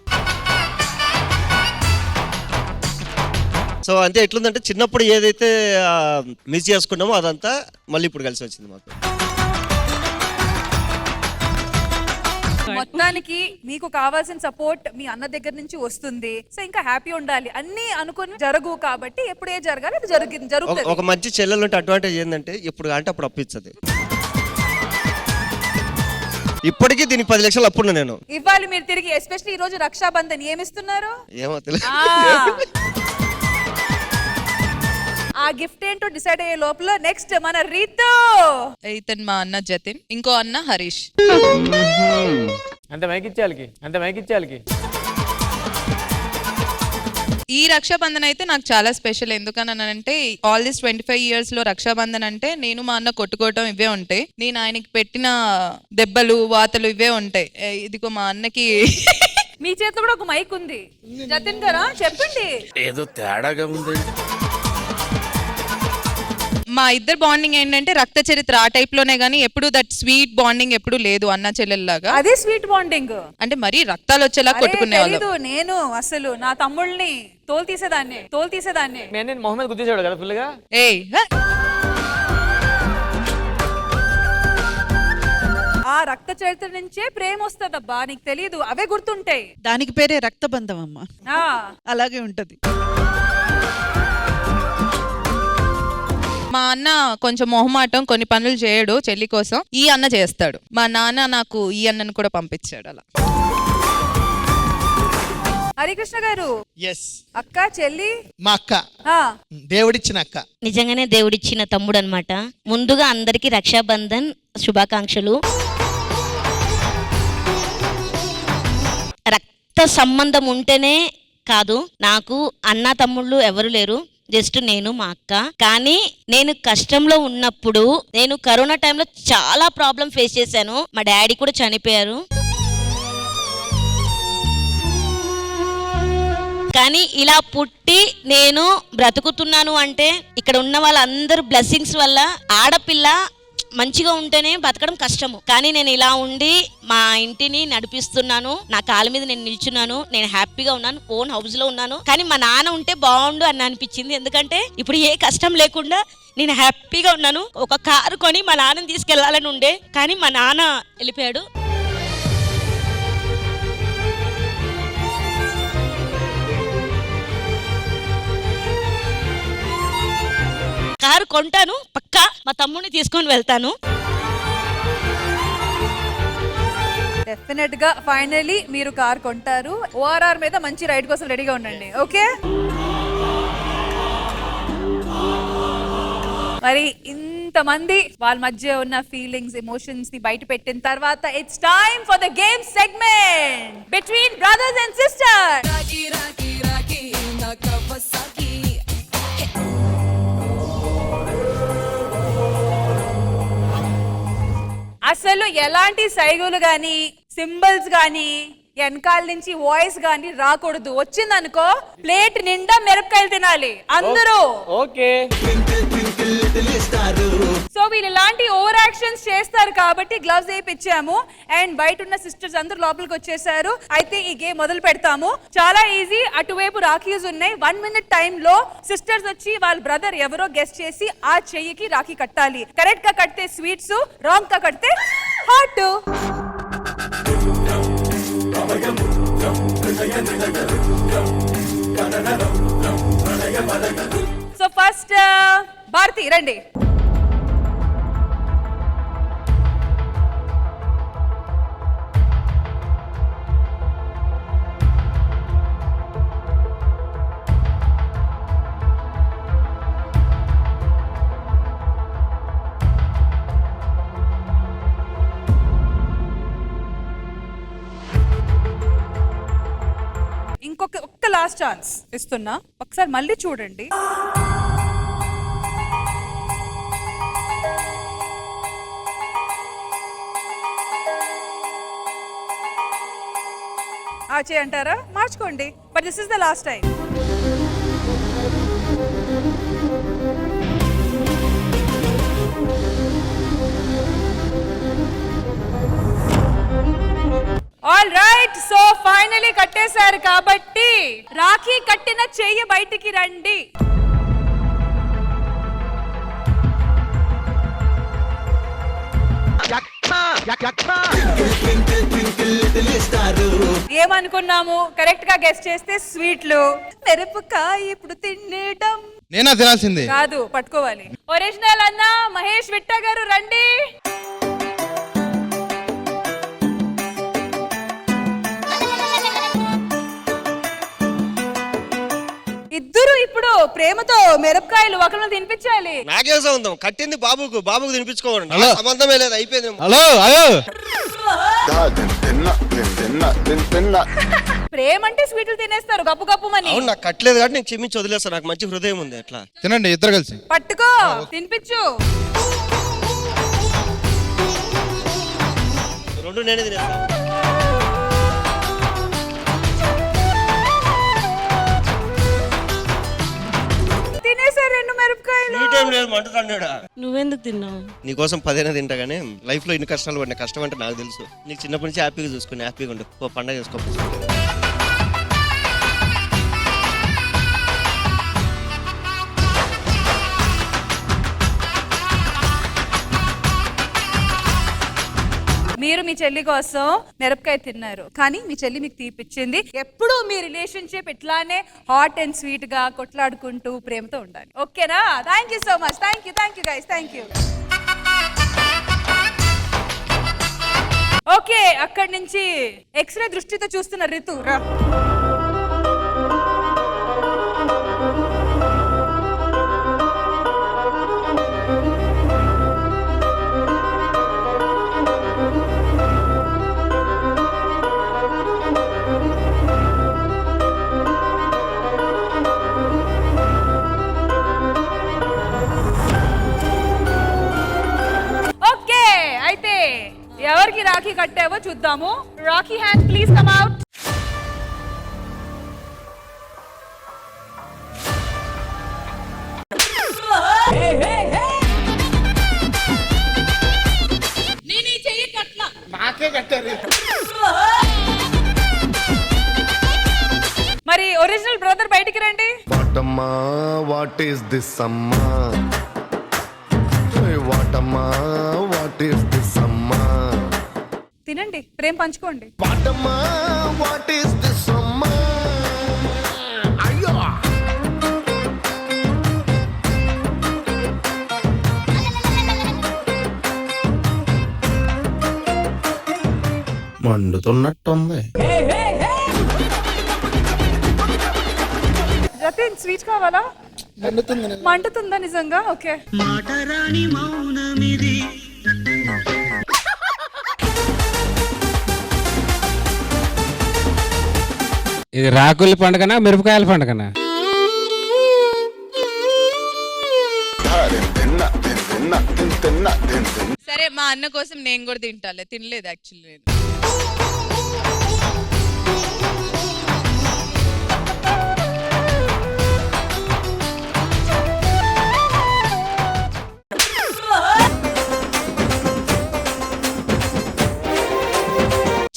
సో అంతే ఎట్లుందంటే చిన్నప్పుడు ఏదైతే మిస్ చేసుకున్నామో అదంతా మళ్ళీ ఇప్పుడు కలిసి వచ్చింది మాకు. మొత్తానికి మీకు కావాల్సిన సపోర్ట్ మీ అన్న దగ్గర నుంచి వస్తుంది. సో ఇంకా హ్యాపీ ఉండాలి, అన్ని అనుకుని జరగు కాబట్టి ఎప్పుడు ఏ జరగాలి అది జరుగుతుంది. ఒక మంచి చెల్లెలు ఉంటే అడ్వాంటేజ్ ఏంటంటే ఇప్పుడు అంటే అప్పుడు అప్పిస్తుంది. ఇప్పటికీ దీనికి 10 లక్షలు అప్పుడు నేను ఇవ్వాలి మీరు తిరిగి. ఎస్పెషల్లీ ఈ రోజు రక్షాబంధన్ ఏమిస్తున్నారు? ఏమో తెలియదు. ఆ గిఫ్ట్ ఏంటో డిసైడ్ అయ్యే లోపల నెక్స్ట్ మన రీతు. ఇతను మా అన్న జతిన్, ఇంకో అన్న హరీష్. అంత మైకిచ్చాలికి ఈ రక్షాబంధన్ అయితే నాకు చాలా స్పెషల్. ఎందుకనంటే ఆల్ దిస్ 25 years లో రక్షాబంధన్ అంటే నేను మా అన్న కొట్టుకోవటం ఇవే ఉంటాయి. నేను ఆయనకి పెట్టిన దెబ్బలు వాతలు ఇవే ఉంటాయి. ఇదిగో మా అన్నకి మీ చేతిలో కూడా ఒక మైక్ ఉంది జతిన్ గారా, చెప్పండి. ఏదో తేడాగా ఉంది. మా ఇద్దరు బాండింగ్ ఏంటంటే రక్త చరిత్ర ఆ టైప్ లోనే గానీ ఎప్పుడు దట్ స్వీట్ బాండింగ్ ఎప్పుడు లేదు అన్న చెల్లెల్లాగా. అదే స్వీట్ బాండింగ్ అంటే మరీ రక్తాలు వచ్చేలా కొట్టుకునే వాళ్ళు. నేను అసలు నా తమ్ముళ్ళని తోలు తీసేదాన్ని. నేను మొహమ్మద్ గుద్దేశాడు కదా ఫుల్ గా. ఏయ్ ఆ రక్త చరిత్ర నుంచే ప్రేమ వస్తుందబ్బా, నీకు తెలియదు, అవే గుర్తుంటాయి. దానికి పేరే రక్తబంధం అమ్మ, అలాగే ఉంటది. మా అన్న కొంచెం మొహమాటం, కొన్ని పనులు చేయడు చెల్లి కోసం. ఈ అన్న చేస్తాడు. మా నాన్న నాకు ఈ అన్నను కూడా పంపించాడు అలా. హరికృష్ణ గారు, ఎస్ అక్క చెల్లి మా అక్క, దేవుడిచ్చిన అక్క, నిజంగానే దేవుడిచ్చిన తమ్ముడు అన్నమాట. ముందుగా అందరికి రక్షాబంధన్ శుభాకాంక్షలు. రక్త సంబంధం ఉంటేనే కాదు, నాకు అన్న తమ్ముళ్ళు ఎవరు లేరు, జస్ట్ నేను మా అక్క. కానీ నేను కష్టంలో ఉన్నప్పుడు, నేను కరోనా టైంలో చాలా ప్రాబ్లం ఫేస్ చేశాను. మా డాడీ కూడా చనిపోయారు. కానీ ఇలా పుట్టి నేను బ్రతుకుతున్నాను అంటే ఇక్కడ ఉన్న వాళ్ళందరూ బ్లెస్సింగ్స్ వల్ల. ఆడపిల్ల మంచిగా ఉంటేనే బతకడం కష్టము, కానీ నేను ఇలా ఉండి మా ఇంటిని నడిపిస్తున్నాను. నా కాళ్ళ మీద నేను నిల్చున్నాను, నేను హ్యాపీగా ఉన్నాను, ఓన్ హౌస్ లో ఉన్నాను. కానీ మా నాన్న ఉంటే బాగుండు అని అనిపించింది. ఎందుకంటే ఇప్పుడు ఏ కష్టం లేకుండా నేను హ్యాపీగా ఉన్నాను. ఒక కారు కొని మా నాన్నని తీసుకెళ్లాలని ఉండే, కానీ మా నాన్న వెళ్ళిపోయాడు. కారు కొంటాను, పక్కా మా తమ్ముడిని తీసుకొని వెళ్తాను. డెఫినెట్ గా ఫైనలీ మీరు కార్ కొంటారు. ఓఆర్ఆర్ మీద మంచి రైడ్ కోసం రెడీగా ఉండండి. ఓకే, మరి ఇంతమంది వాళ్ళ మధ్య ఉన్న ఫీలింగ్స్, ఎమోషన్స్ ని బయట పెట్టిన తర్వాత it's time for the game segment between brothers and sisters. అసలు ఎలాంటి సైగులు గాని, సింబల్స్ గాని, వెనకాల నుంచి వాయిస్ గాని రాకూడదు. వచ్చిందనుకో ప్లేట్ నిండా మిరపకాయలు తినాలి అందరూ. ఓకే. సో వీళ్ళు ఇలాంటి ఓవర్ యాక్షన్స్ చేస్తారు కాబట్టి గ్లవ్స్ వేయించాము. అండ్ బయట ఉన్న సిస్టర్స్ అందరూ లోపలికి వచ్చేసారు. అయితే ఈ గేమ్ మొదలు పెడతాము. చాలా ఈజీ. అటువైపు రాఖీస్ ఉన్నాయి. 1 minute టైమ్ లో సిస్టర్స్ వచ్చి వాళ్ళ బ్రదర్ ఎవరో గెస్ట్ చేసి ఆ చెయ్యికి రాఖీ కట్టాలి. కరెక్ట్ గా కడితే స్వీట్స్, రాంగ్ గా కడితే హాట్. సో ఫస్ట్ భారతి రండి. ఒక్క లాస్ట్ ఛాన్స్ ఇస్తున్నా, ఒకసారి మళ్ళీ చూడండి. ఆచే అంటారా? మార్చుకోండి, but this is the last time. All right, so finally కట్టేశారు కాబట్టి రాఖీ కట్టిన చెయ్యి బయటికి రండి. ఏమనుకున్నాము? కరెక్ట్ గా గెస్ట్ చేస్తే స్వీట్లు. మిరపకాయ ఇప్పుడు తినేయడం నేనా తినాల్సింది కాదు, పట్టుకోవాలి. ఒరిజినల్ అన్న మహేష్ విట్ట గారు రండి. ఇద్దరు ఇప్పుడు ప్రేమతో మిరపకాయలు ఒకరిని తినిపించాలి. నాకే సంబంధం, కట్టింది బాబుకు, బాబుకు తినిపించుకోవాలి. సంబంధమే లేదు, అయిపోయింది. హలో ప్రేమ అంటే స్వీట్లు తినేస్తారు గప్పు గప్పుమని. అవును, నాకు కట్టలేదు కాబట్టి నేను క్షమించి వదిలేస్తాను. నాకు మంచి హృదయం ఉంది. అట్లా తినండి ఇద్దరు కలిసి. పట్టుకో, తినిపించు. రెండు నేనే తినేస్తాను. తినేసారు రెండు మిరపకాయలు. నువ్వెందుకు తిన్నావు? నీకోసం 10 తింటా కానీ లైఫ్ లో ఇన్ని కష్టాలు పడిన కష్టం అంటే నాకు తెలుసు. నీకు చిన్నప్పటి నుంచి హ్యాపీగా చూసుకుని హ్యాపీగా ఉండు. పండగ చేసుకో. మీరు మీ చెల్లి కోసం మిరపకాయ తిన్నారు, కానీ మీ చెల్లి మీకు తీపిచ్చింది. ఎప్పుడూ మీ రిలేషన్షిప్ ఇట్లానే హాట్ అండ్ స్వీట్ గా కొట్లాడుకుంటూ ప్రేమతో ఉండాలి. ఓకేనా? Thank you so much. Thank you guys, thank you. Okay, అక్కడి నుంచి ఎక్స్రే దృష్టితో చూస్తున్న రితు రా. ఎవరికి రాఖీ కట్టావో చూద్దాము. Rakhi hand please come out. మరి ఒరిజినల్ బ్రదర్ బయటికి రండి. వాట్ ఈస్ దిస్ అమ్మా? వాటమ్మా వాట్ ఈస్ దిస్ అమ్మా? తినండి, ప్రేమ పంచుకోండి. వాటమ్మా వాట్ ఈస్ దిస్ అమ్మా? అయ్యో, మండుతున్నట్టుంది. జతిన్ స్వీట్ కావాలా? మండుతుందా నిజంగా? ఓకే. ఇది రాకుల పండుగనా మిరపకాయల పండుగనా? సరే, మా అన్న కోసం నేను కూడా తింటాలే. తినలేదు యాక్చువల్లీ నేను.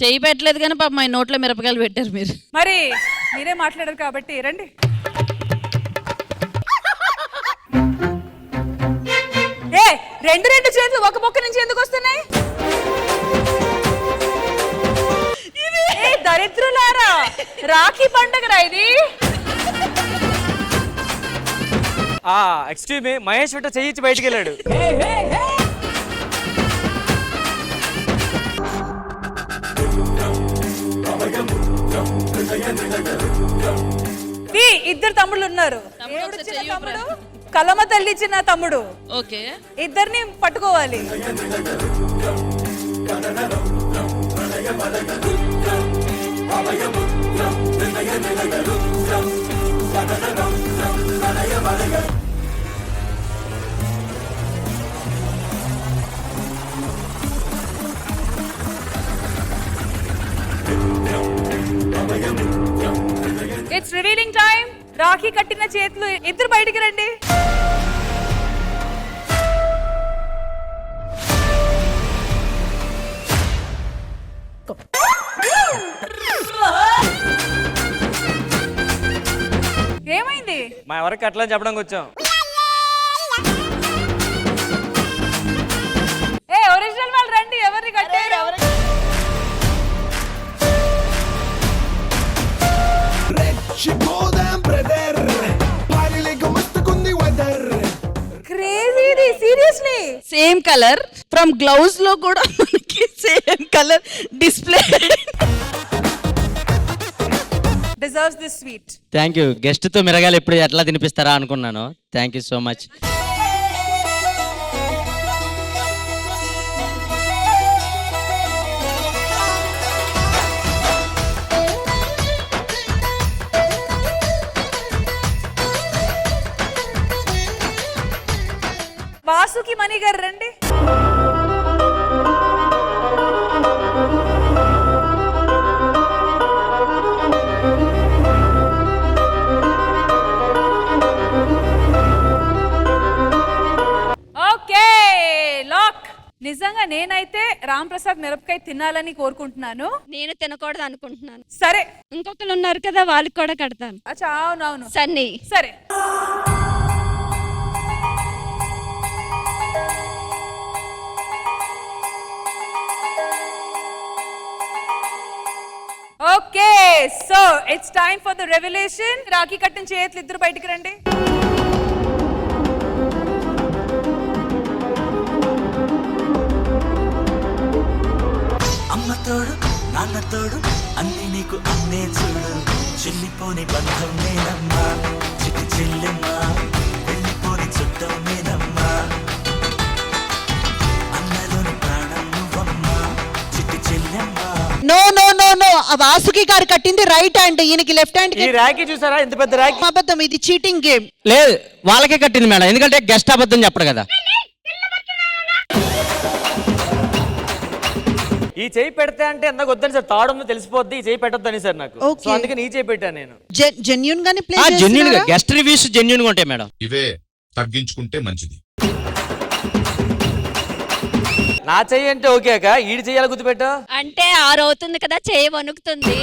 చెయ్యి పెట్టలేదు కానీ పాప మా నోట్లో మిరపకాయలు పెట్టారు మీరు. మరి మీరే మాట్లాడారు కాబట్టి రండి. ఏ రెండు చేతులు ఒక పక్క నుంచి ఎందుకు వస్తున్నాయి? దరిద్రులారా, రాఖీ పండగ రా ఇది. ఎక్స్క్యూజ్ మీ, మహేష్ వెంట చెయ్యి బయటికి వెళ్ళాడు. ఇద్దరు తమ్ముళ్ళు ఉన్నారు. దేవుడిచ్చిన తమ్ముడు, కలమ తల్లి ఇచ్చిన తమ్ముడు. ఓకే, ఇద్దరిని పట్టుకోవాలి. It's revealing time. రాఖీ కట్టిన చేతులు ఇద్దరు బయటికి రండి. ఏమైంది? మా ఎవరికి అట్లా చెప్పడానికి వచ్చాం. ఒరిజినల్ వాళ్ళు రండి. ఎవరిని కట్టారు? Crazy, seriously same colour from gloves లో కూడా మనకి same colour display. deserves this sweet. Thank you. Guest తో మిరగాలి ఎప్పుడు ఎట్లా తినిపిస్తారా అనుకున్నాను. Thank you so much. Vasuki Mani garu రండి. Okay, lock. నిజంగా నేనైతే రామ్ ప్రసాద్ మిరపకాయ తినాలని కోరుకుంటున్నాను. నేను తినకూడదు అనుకుంటున్నాను. సరే, ఇంకొకరు ఉన్నారు కదా, వాళ్ళకి కూడా కడతాను. అచ్చా, అవునవును. సన్నీ. సరే, okay. So it's time for the revolution. Rakhi కట్టిన చేతులు ఇద్దరు బయటికి రండి. అమ్మ తోడు నాన్న తోడు అన్ని నీకు అన్నే చూడు, చెల్లిపోని బంధం నేనమ్మా, చిటి చెల్లెమ్మా, వెళ్ళిపోని చుట్టం నేనమ్మా, అన్నలోని ప్రాణం నువ్వమ్మా, చిటి చెల్లెమ్మా. నో నో నో నో, ఆ వాసుకి గారు కట్టింది రైట్ హ్యాండ్, ఈయనకి లెఫ్ట్ హ్యాండ్. ఈ రాఖీ చూసారా ఎంత పెద్ద రాఖీ? అబద్ధం, ఇది చీటింగ్ గేమ్. లేదు, వాళ్ళకే కట్టింది మేడం, ఎందుకంటే గెస్ట్ అబద్ధం చెప్పడు కదా. ఈ చేయి పెడితే అంటే ఎంత వద్దని సార్, తాడుందో తెలిసిపోద్ది, ఈ చేయి పెట్టొద్దని సార్ నాకు. Okay. సో అందుకని ఈ చేయి పెట్టాను నేను. జెన్యూన్ గానే ప్లే జెన్యున్ గా చేస్తున్నారా? గెస్ట్ రివ్యూస్ జెన్యున్ గా ఉంటాయి మేడం. ఇవే తగ్గించుకుంటే మంచిది. నా చెయ్యి అంటే ఓకేక, ఈడి చెయ్యాలి గుర్తుపెట్టా. అంటే 6 అవుతుంది కదా, చేయి వణుకుతుంది.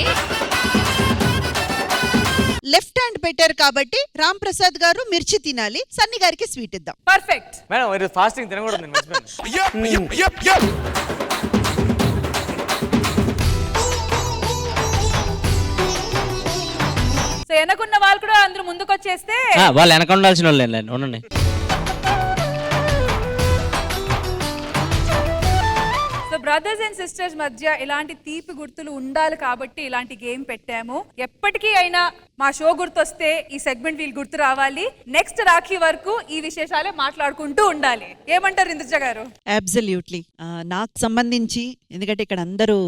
లెఫ్ట్ హ్యాండ్ పెట్టారు కాబట్టి రామ్ ప్రసాద్ గారు మిర్చి తినాలి, సన్నీ గారికి స్వీట్ ఇద్దాం. పర్ఫెక్ట్. మేడం మీరు ఫాస్టింగ్ తినకూడదు, నేను మర్చిపోయాను. సో వెనకున్న వాళ్ళు కూడా అందరూ ముందుకు వచ్చేస్తే వాళ్ళు వెనక ఉండాల్సిన వాళ్ళు ఉండండి. సో బ్రదర్స్ అండ్ సిస్టర్స్ మధ్య ఇలాంటి తీపి గుర్తులు ఉండాలి కాబట్టి ఇలాంటి గేమ్ పెట్టాము. ఎప్పటికీ అయినా మా షో గుర్తొస్తే ఈ సెగ్మెంట్ వీళ్ళు గుర్తు రావాలి. నెక్స్ట్ రాఖీ వరకు ఈ విశేషాలే మాట్లాడుకుంటూ ఉండాలి. ఏమంటారు ఇంద్రజ గారు? అబ్సల్యూట్లీ. నాకు సంబంధించి, ఎందుకంటే ఇక్కడ అందరూ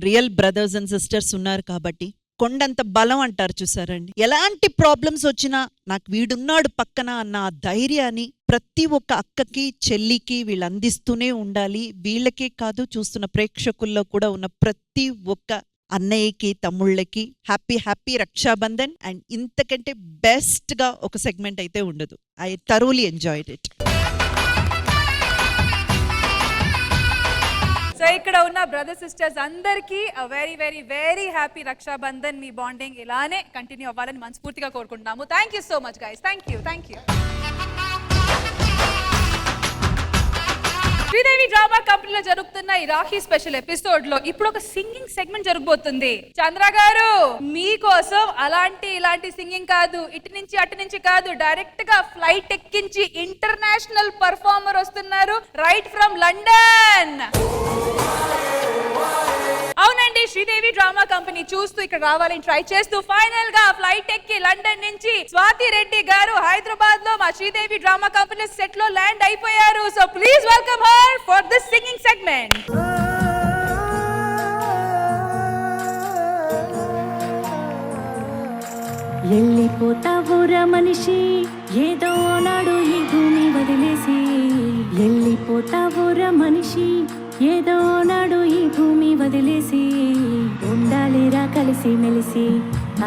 రియల్ బ్రదర్స్ అండ్ సిస్టర్స్ ఉన్నారు కాబట్టి, కొండంత బలం అంటారు చూసారండి. ఎలాంటి ప్రాబ్లమ్స్ వచ్చినా నాకు వీడున్నాడు పక్కన అన్న ఆ ధైర్యాన్ని ప్రతి ఒక్క అక్కకి చెల్లికి వీళ్ళు అందిస్తూనే ఉండాలి. వీళ్ళకే కాదు, చూస్తున్న ప్రేక్షకుల్లో కూడా ఉన్న ప్రతి ఒక్క అన్నయ్యకి తమ్ముళ్ళకి హ్యాపీ హ్యాపీ రక్షాబంధన్. అండ్ ఇంతకంటే బెస్ట్ గా ఒక సెగ్మెంట్ అయితే ఉండదు. I thoroughly enjoyed it. So ఇక్కడ ఉన్న బ్రదర్ సిస్టర్స్ అందరికీ very very very happy Rakshabandhan. మీ బాండింగ్ ఇలానే కంటిన్యూ అవ్వాలని మనస్ఫూర్తిగా కోరుకుంటున్నాము. Thank you so much guys. Thank you. Sridevi drama కంపెనీలో జరుగుతున్న ఈ రాఖీ స్పెషల్ ఎపిసోడ్ లో ఇప్పుడు ఒక సింగింగ్ సెగ్మెంట్ జరగబోతుంది. చంద్ర గారు మీకోసం ఇలాంటి సింగింగ్ కాదు, ఇటు నుంచి అటు నుంచి కాదు, డైరెక్ట్ గా ఫ్లైట్ ఎక్కించి ఇంటర్నేషనల్ పర్ఫార్మర్ వస్తున్నారు రైట్ ఫ్రమ్ లండన్. అవునండి, శ్రీదేవి డ్రామా కంపెనీ చూస్తూ ఇక్కడ రావాలని ట్రై చేస్తూ ఫైనల్ గా ఫ్లైట్ ఎక్కి లండన్ నుంచి స్వాతి రెడ్డి గారు హైదరాబాద్ లో మా శ్రీదేవి డ్రామా కంపెనీ సెట్ లో ల్యాండ్ అయిపోయారు. So please welcome her for this singing segment. వెళ్ళిపోతావురా మనిషి ఏదో నాడు ఈ భూమి వదిలేసి, వెళ్ళిపోతావురా మనిషి ఏదో నాడు ఈ భూమి వదిలేసి, ఉండాలిరా కలిసి మెలిసి,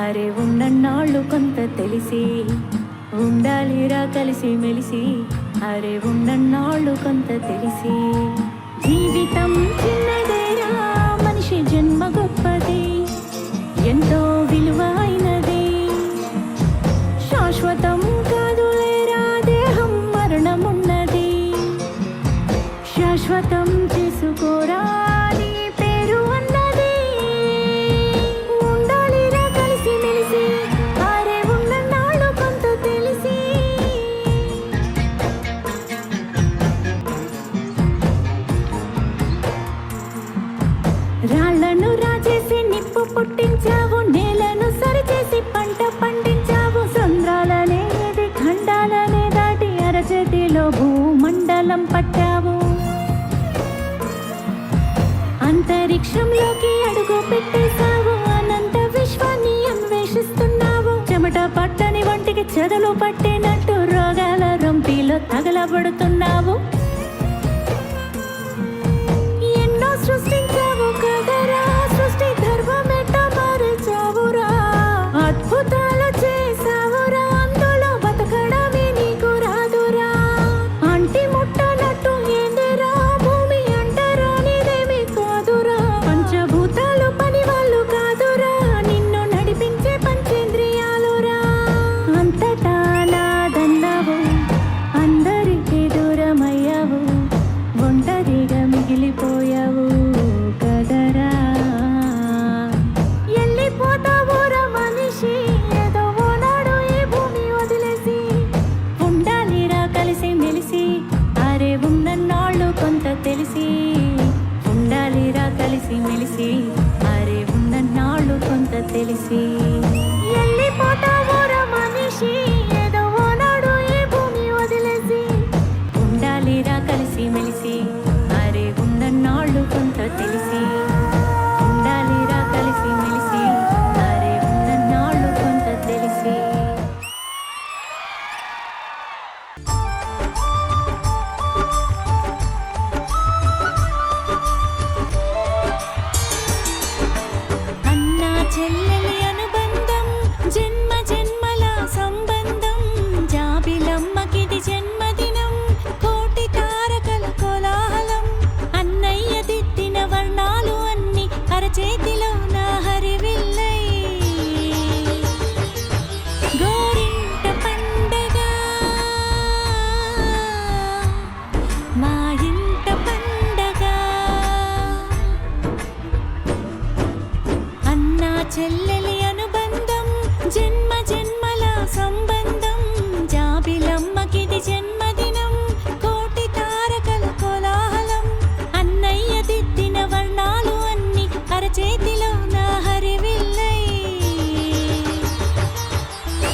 అరే ఉన్నన్నాళ్ళు కొంత తెలిసి, ఉండాలిరా కలిసి మెలిసి, అరే ఉన్నన్నాళ్ళు కొంత తెలిసి. జీవితం చిన్నదేరా మనిషి జన్మ గొప్పది, ఎంతో విలువైనది, శాశ్వతం కాదులేరా దేహం మరణమున్నది, శాశ్వతం చేసుకోరా నీ పేరు అన్నది, ఉండాలిరా కలిసి మెలిసి, అరే ఉన్నన్నాళ్ళు కొంత తెలిసి. రాళ్లను రాజేసి నిప్పు పుట్టించావు, నేలను సరిచేసి పంట పండించావు, సంద్రాలనేది ఖండాలనే దాటి అరచేతిలో భూమండలం పట్టావు, అంతరిక్షంలోకి అడుగు పెట్టేశావు, అనంత విశ్వాన్ని అన్వేషిస్తున్నావు, చెమట పట్టని వంటికి చెదలు పట్టినట్టు రోగాల రొంపిలో తగలబడుతున్నావు, ఎన్నో సృష్టించావు కదరా, సృష్టి ధర్మమెట్ట మార్చావురా, అద్భుతాలు చేసావురా, అందులో బతకడమే నీకు రాదురా, అంటి ముట్టనట్టు ఏందిరా భూమి అంటారా నీదేమి కాదురా, పంచభూతాలు పని వాళ్ళు కాదురా, నిన్ను నడిపించే పంచేంద్రియాలురా, అంతటా నాదన్నావు, అందరికీ దూరమయ్యావు, ఒంటరిగా మిగిలిపోయావు కదరా. వెళ్ళిపోతావురా మనిషి ఏదో ఓనాడు ఈ భూమి వదిలేసి, ఉండాలిరా కలిసి మెలిసి, అరే ఉన్నన్నాళ్ళు కొంత తెలిసి, ఉండాలిరా కలిసి మెలిసి, అరే ఉన్నన్నాళ్ళు కొంత తెలిసి. వెళ్ళిపోతావురా మనిషి ఏదో ఓనాడు ఈ భూమి వదిలేసి, ఉండాలిరా కలిసి మెలిసి, అరే ఉన్నన్నాళ్ళు కొంత తెలిసి, ఉండాలిరా కలిసి మెలిసి, అరే ఉన్నన్నాళ్ళు కొంత తెలిసి. అన్నా చెల్లెలి అనుబంధం జన్మ జన్మల సంబంధం, జాబిలమ్మకిది జన్మదినం, కోటి తారకల కోలాహలం, అన్నయ్య దిద్దిన వర్ణాలు అన్ని అరచేతిలో నా హరివిల్లై, గోరింట పండగ మా ఇంట పండగ, అన్నా చెల్లెలి అనుబంధం జన్మ జన్మల సంబంధం, జాబిలమ్మకిది జన్మదినం, కోటి తారకల కోలాహలం, అన్నయ్య దిద్దిన వర్ణాలు అన్ని అరచేతిలో నా హరివిల్లై,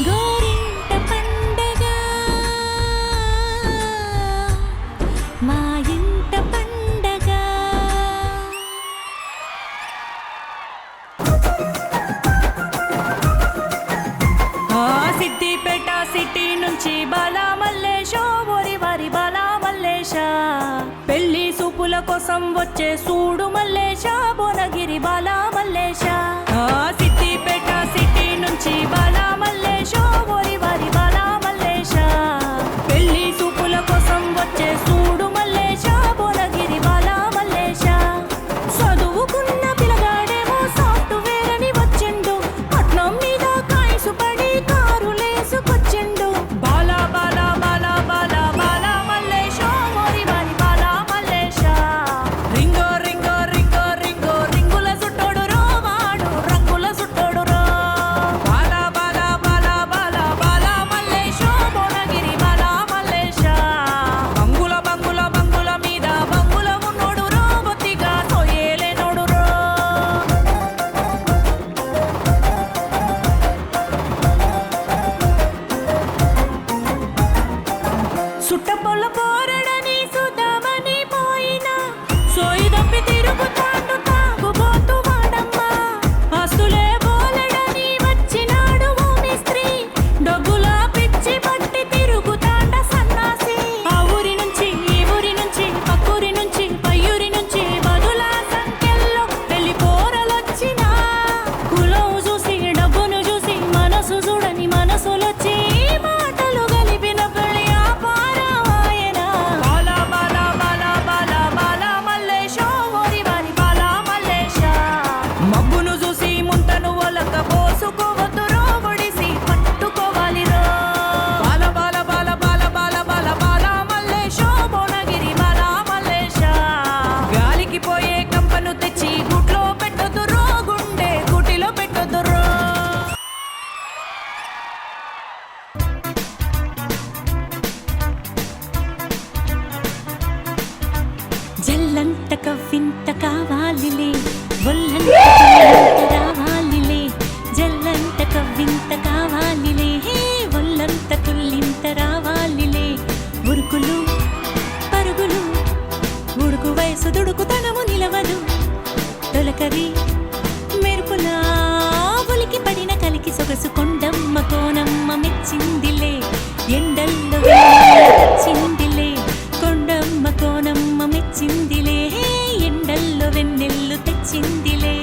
గోరింట పండగ మా ఇంట పండగ. సిద్దిపేట సిటీ నుంచి బాలా మల్లేశ, ఓరి వారి బాలా మల్లేశ, పెళ్లి సూపుల కోసం వచ్చే సూడు మల్లేశ, భువనగిరి బాలా మల్లేశ, సిద్దిపేట సిటీ నుంచి బాలా మల్లేశ, ఓరి వారి బాలా మల్లేశ, పెళ్లి సూపుల కోసం వచ్చే సూడు మల్లేశ, భువనగిరి బాలా మల్లేశ, చదువుకున్న పిల్లగాడేమో సాఫ్ట్వేర్ అని వచ్చిండు, పట్నం మీద కాయసు పడి కారులేసుకొచ్చిండు, బాలా బాలా బాలా బాలా బాలా మల్లేశ, ఓరి వారి బాలా మల్లేశ. కవ్వింత కావాలిలే ఒళ్ళంత తుల్లింత రావాలిలే జల్లంత కవ్వింత కావాలిలే హే ఒళ్ళంత తుల్లింత రావాలిలే ఉరుకులు పరుగులు ఉడుకు వయసు దుడుకుతనము నిలవదు తొలకరి మెరుపులా ఉలికి పడిన కలికి సొగసు కొండమ్మ కోనమ్మ మెచ్చిందిలే ఎండల్లో తెచ్చిందిలే కొండమ్మ కోనమ్మ మెచ్చిందిలే ఎండల్లో వెన్నెల్లు తెచ్చిందిలే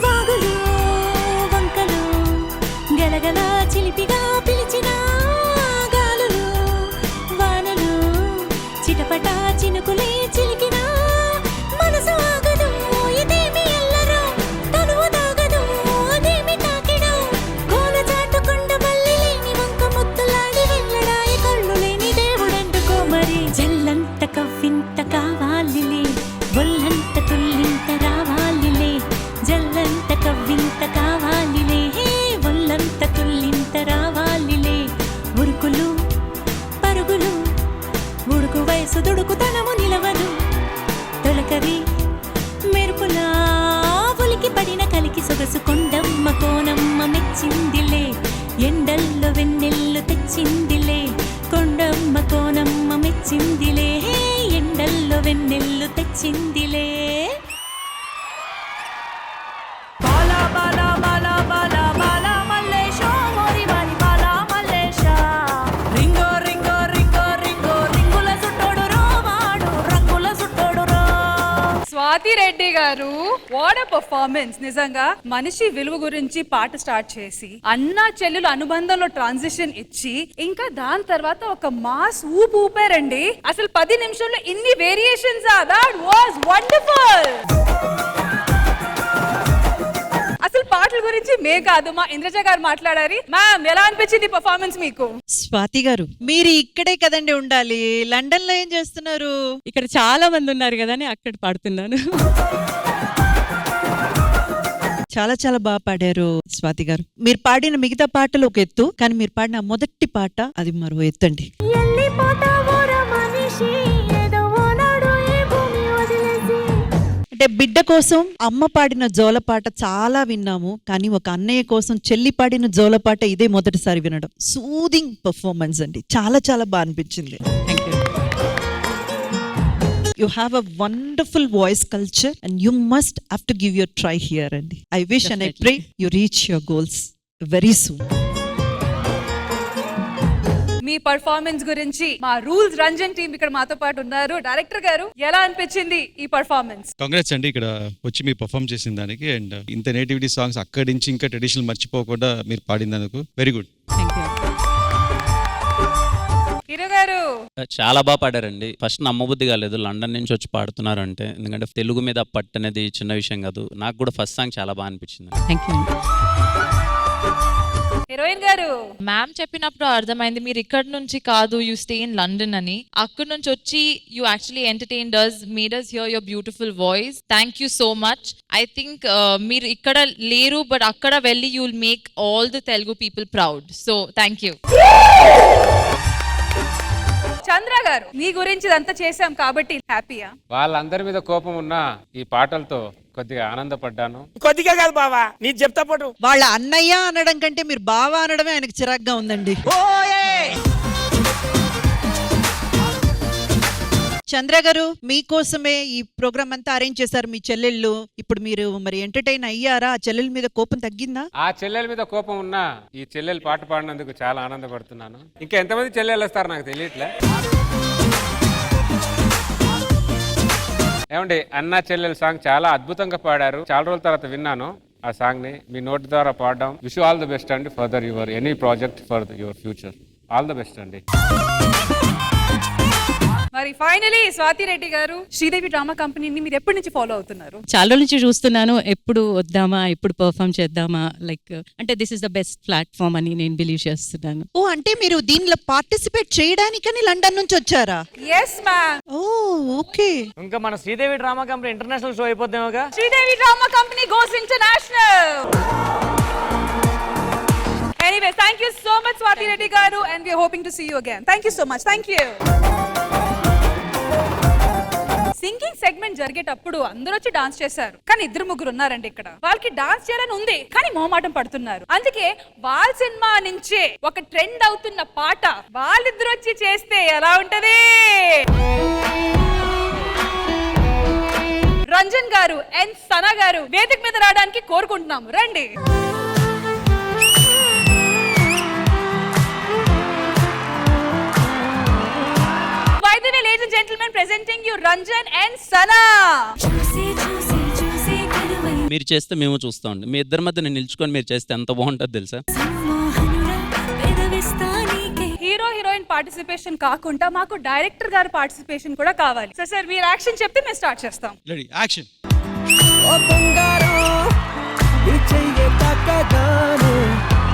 వాగులు వంకలు గలగల చిలిపిగా పిలిచిన గాలులు వానలు చిటపట చినుకులే చిలికినా మనసు ఆగదు ఇదేమి ఎల్లరో తనువు దాగదు అదేమి తాకిడో కోల చాటుకొండ మల్లి లేని వంక ముద్దులాడి వెళ్ళడాయి కళ్ళు లేని దేవుడంటుకో మరి జల్లంత కవ్వింత కావాలిలే ఒళ్ళంత తుల్లింత రావాలిలే జల్లంత కవ్వింత కావాలిలే హే ఒళ్ళంత తుల్లింత రావాలిలే ఉరుకులు పరుగులు ఉడుకు వయసు దుడుకుతనము నిలవదు తొలకరి మెరుపులా ఉలికి పడిన కలికి సొగసు కొండమ్మ కోనమ్మ మెచ్చిందిలే ఎండల్లో వెన్నెల్లు తెచ్చిందిలే కొండమ్మ కోనమ్మ మెచ్చిందిలే ఎండల్లో వెన్నెల్లు తెచ్చిందిలే బాలా బాలా బాలా బాలా బాలా మల్లేశో మోరి వారి బాలా మల్లేశ రింగో రింగో రింగో రింగో రింగుల సుట్టోడు రోవాడు రంగుల సుట్టోడు రో. స్వాతి రెడ్డి గారు వాట్ ఎ పర్ఫార్మెన్స్. నిజంగా మనిషి విలువ గురించి పాట స్టార్ట్ చేసి అన్నా చెల్లెలు అనుబంధంలో ట్రాన్సిషన్ ఇచ్చి ఇంకా దాని తర్వాత ఒక మాస్ ఊపారండి. అసలు 10 నిమిషాల్లో ఇన్ని వేరియేషన్స్ దట్ వాస్ వండర్ఫుల్. అసలు పాటల గురించి మే కాదు మా ఇంద్రజ గారు మాట్లాడారు. మ్యామ్ ఎలా అనిపించింది పర్ఫార్మెన్స్ మీకు? స్వాతి గారు మీరు ఇక్కడే కదండి ఉండాలి, లండన్ లో ఏం చేస్తున్నారు? ఇక్కడ చాలా మంది ఉన్నారు కదా అని అక్కడ పాడుతున్నాను. చాలా చాలా బాగా పాడారు స్వాతి గారు. మీరు పాడిన మిగతా పాటలు ఒక ఎత్తు, కానీ మీరు పాడిన మొదటి పాట అది మరో ఎత్తండి. అంటే బిడ్డ కోసం అమ్మ పాడిన జోలపాట చాలా విన్నాము, కానీ ఒక అన్నయ్య కోసం చెల్లి పాడిన జోలపాట ఇదే మొదటిసారి వినడం. సూదింగ్ పర్ఫార్మెన్స్ అండి, చాలా చాలా బాగా అనిపించింది. Thank you. You have a wonderful voice culture and you must have to give your try here, Andy. I wish and I pray you reach your goals very soon. Me performance గురించి మా rules Ranjan team ఇక్కడ మాతో పాటు ఉన్నారు. Director గారు ఎలా అనిపించింది ఈ పర్ఫార్మెన్స్? కాంగ్రాట్స్ అండి ఇక్కడ వచ్చి మీరు పర్ఫామ్ చేసిన దానికి, అండ్ ఇంత నేటివిటీ సాంగ్స్ అక్కడి నుంచి ఇంకా ట్రెడిషనల్ మర్చిపోకుండా మీరు పాడినందుకు వెరీ గుడ్. హీరో గారు చాలా బాగా పాడారండి. ఫస్ట్ నమ్మబుద్ధి కాలేదు లండన్ నుంచి వచ్చి పాడుతున్నారంటే, ఎందుకంటే తెలుగు మీద పట్టు అనేది చిన్న విషయం కాదు. నాకు కూడా ఫస్ట్ సాంగ్ చాలా బాగా అనిపించింది. హీరోయిన్ గారు మ్యామ్ చెప్పినప్పుడు అర్థమైంది మీరు ఇక్కడ నుంచి కాదు, యూ స్టే ఇన్ లండన్ అని. అక్కడ నుంచి వచ్చి you actually entertain us, made us hear your beautiful voice. Thank you so much. I think మీరు ఇక్కడ లేరు, బట్ అక్కడ వెళ్ళి you will make all the Telugu people proud. So thank you. Chandra garu మీ గురించి ఇదంతా చేశాం కాబట్టి హ్యాపీయా? వాళ్ళందరి మీద కోపం ఉన్నా ఈ పాటలతో కొద్దిగా ఆనందపడ్డాను. కొద్దిగా కాదు బావా, నీ చెప్తా పాటు. వాళ్ళ అన్నయ్య అనడం కంటే మీరు బావా అనడమే ఆయనకు చిరాగ్గా ఉందండి. చంద్ర గారు మీకోసమే ఈ ప్రోగ్రామ్ అంతా అరేంజ్ చేశారు మీ చెల్లెళ్ళు. ఇప్పుడు మీరు మరి ఎంటర్టైన్ అయ్యారా? ఆ చెల్లెల మీద కోపం తగ్గిందా? ఆ చెల్లెల మీద కోపం ఉన్నా ఈ చెల్లెలు పాట పాడినందుకు చాలా ఆనందపడుతున్నాను. ఇంకా ఎంతమంది చెల్లెలు వస్తారు నాకు తెలియట్లే. ఏమండి అన్నా చెల్లెలు సాంగ్ చాలా అద్భుతంగా పాడారు. చాలా రోజుల తర్వాత విన్నాను ఆ సాంగ్ ని. మీ నోటి ద్వారా పాడడం. విష్ ఆల్ ది బెస్ట్ అండి further your any project for your future. All the best అండి. మరి ఫైనలీ స్వాతి రెడ్డి గారు, శ్రీదేవి డ్రామా కంపెనీని మీరు ఎప్పటి నుంచి ఫాలో అవుతున్నారు? చాలా రోజుల నుంచి చూస్తున్నాను. ఎప్పుడు వద్దామా, ఎప్పుడు పర్ఫామ్ చేద్దామా, లైక్ అంటే this is the best platform అని నేను బిలీవ్ చేస్తున్నాను. ఓ అంటే మీరు దీనిలో పార్టిసిపేట్ చేయడానికని లండన్ నుంచి వచ్చారా? yes ma'am. Oh okay. ఇంకా మన Sridevi drama company international show అయిపోద్దామోగా. Sridevi drama company goes international. Anyway, thank you so much Swati Reddy garu, and we are hoping to see you again. Thank you so much. Thank you. Singing segment జరిగేటప్పుడు అందరూ వచ్చి dance చేశారు, కానీ ఇద్దరు ముగ్గురు ఉన్నారండి ఇక్కడ. వాళ్ళకి డాన్స్ చేయాలని ఉంది కానీ మొహమాటం పడుతున్నారు. అందుకే వాళ్ళ సినిమా నుంచే ఒక ట్రెండ్ అవుతున్న పాట వాళ్ళిద్దరు వచ్చి చేస్తే ఎలా ఉంటది? రంజన్ గారు అండ్ సనా గారు వేదిక మీద రావడానికి కోరుకుంటున్నాము, రండి. By the way, ladies and gentlemen, presenting you Ranjan and Sana. మీరు చేస్తే మేము చూస్తామండి. మీ ఇద్దరి మధ్య నేను నిల్చుకొని మీరు చేస్తే ఎంత బాగుంటుంది తెలుసా? హీరో హీరోయిన్ పార్టిసిపేషన్ కాకుండా మాకు డైరెక్టర్ గారి పార్టిసిపేషన్ కూడా కావాలి. సార్ మీరు యాక్షన్ చెప్తే మేము స్టార్ట్ చేస్తాం. Ready action.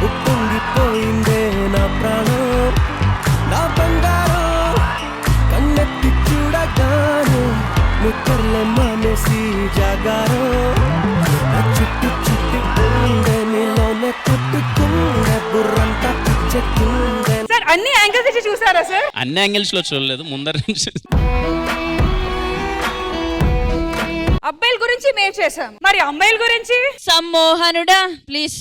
ఉప్పొంగిపోయిందే నా ప్రాణం, నా బంగారం కన్నెత్తి చూడగానే నిద్రలే మానేసి జాగారం, చుట్టు చుట్టి ఉండే నీలోనే కొట్టుకుండే బుర్రంతా పిచ్చెక్కిందే. సార్ అన్ని యాంగిల్స్ నుంచి చూసారా సార్? అన్ని యాంగిల్స్ లో చూడలేదు, ముందర నుంచి. అబ్బాయిల గురించి మేము చేసాం, మరి అమ్మాయిల గురించి? సమ్మోహనుడా ప్లీజ్.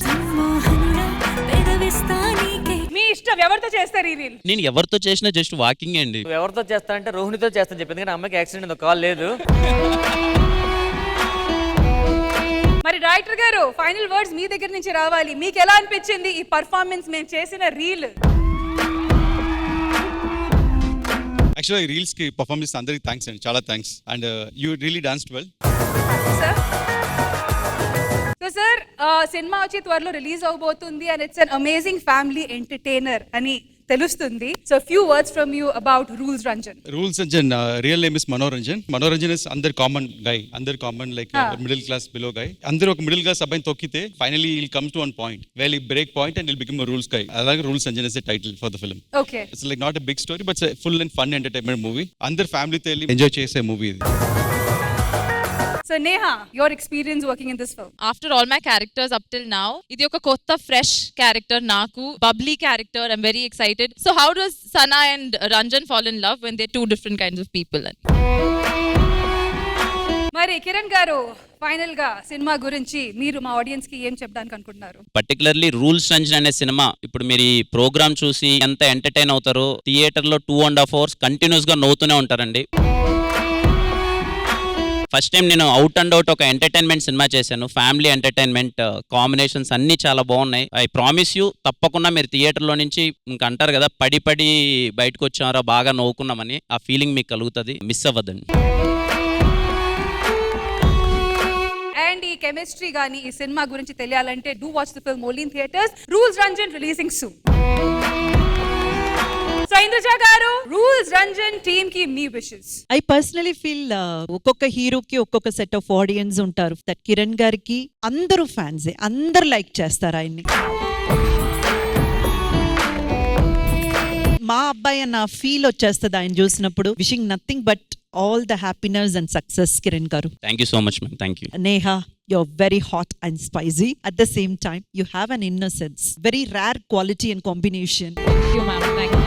మీ ఇష్టం, ఎవరితో చేస్తారు ఈ రీల్? నేను ఎవరితో చేసినా జస్ట్ వాకింగ్ అండి. నువ్వు ఎవరితో చేస్తానంటే రోహిణితో చేస్తాను చెప్పి, ఎందుకంటే అమ్మాయికి యాక్సిడెంట్ కాల్ లేదు. మరి డైరెక్టర్ గారు ఫైనల్ వర్డ్స్ మీ దగ్గర నుంచి రావాలి. మీకు ఎలా అనిపించింది ఈ పర్ఫార్మెన్స్, మేము చేసిన రీల్? యాక్చువల్లీ రీల్స్ కి పర్ఫార్మెన్స్ అందరికి థ్యాంక్స్ అండి, చాలా thanks. And you really danced well. So sir cinema వచ్చి త్వరలో రిలీజ్ అవబోతుంది and it's an amazing family entertainer అని తెలుస్తుంది. So few words from you about Rules Ranjan. Rules Ranjan real name is Manoranjan. Manoranjan is అందర్ కామన్ గై, అందర్ common like middle class below guy. అందరూ ఒక middle class అబ్బాయిని తొక్కితే finally will come to one point well ఈ break point and will become a rules guy. అలాగే rules Ranjan is the title for the film. Okay, it's like not a big story but full and fun entertainment movie. అందరు ఫ్యామిలీతో వెళ్ళి enjoy చేసే movie ఇది. So Neha, your experience working in this film? After all my characters up till now ఇది ఒక కొత్త fresh character, నాకు bubbly character. I'm very excited. So how does Sana and Ranjan fall in love when they two different kinds of people? మరి కిరణ్ గారు final గా cinema గురించి మీరు మా ఆడియన్స్ కి ఏం చెప్పడానికి అనుకుంటున్నారు? పర్టికులర్లీ రూల్స్ రంజన్ అనే సినిమా ఇప్పుడు మీరు ఈ ప్రోగ్రామ్ చూసి ఎంత ఎంటర్టైన్ అవుతారో, థియేటర్ లో 2.5 hours కంటిన్యూస్ గా నవ్వుతూనే ఉంటారండి. ఫస్ట్ టైం నేను అవుట్ అండ్ అవుట్ ఒక ఎంటర్టైన్మెంట్ సినిమా చేశాను. ఫ్యామిలీ ఎంటర్టైన్మెంట్ కాంబినేషన్స్ అన్ని చాలా బాగున్నాయి. ఐ ప్రామిస్ యూ, తప్పకుండా మీరు థియేటర్లో నుంచి ఇంకా అంటారు కదా పడి పడి బయటకు వచ్చారా బాగా నవ్వుకున్నామని, ఆ ఫీలింగ్ మీకు కలుగుతుంది. మిస్ అవ్వద్దండి. అండ్ ఈ కెమిస్ట్రీ గానీ ఈ సినిమా గురించి తెలియాలంటే do watch the film only in theatres. Rules Ranjan releasing soon. So Indraja గారు, రూల్స్ రంజన్ టీమ్ కి మీ విషెస్. ఐ పర్సనలీ ఫీల్ ఒక్కొక్క హీరోకి ఒక్కొక్క సెట్ ఆఫ్ ఆడియన్స్ ఉంటారు. దట్ కిరణ్ గారికి అందరూ ఫ్యాన్సే, అందరు లైక్ చేస్తారు ఆయన్ని. మా అబ్బాయి అన్న ఫీల్ వచ్చేస్తుంది ఆయన చూసినప్పుడు. Wishing nothing but all the happiness and success Kiran garu. Thank you so much ma'am. Thank you. Neha, you're very hot and spicy. At the same time, you have an innocence. Very rare quality and combination. Thank you, ma'am. Thank you.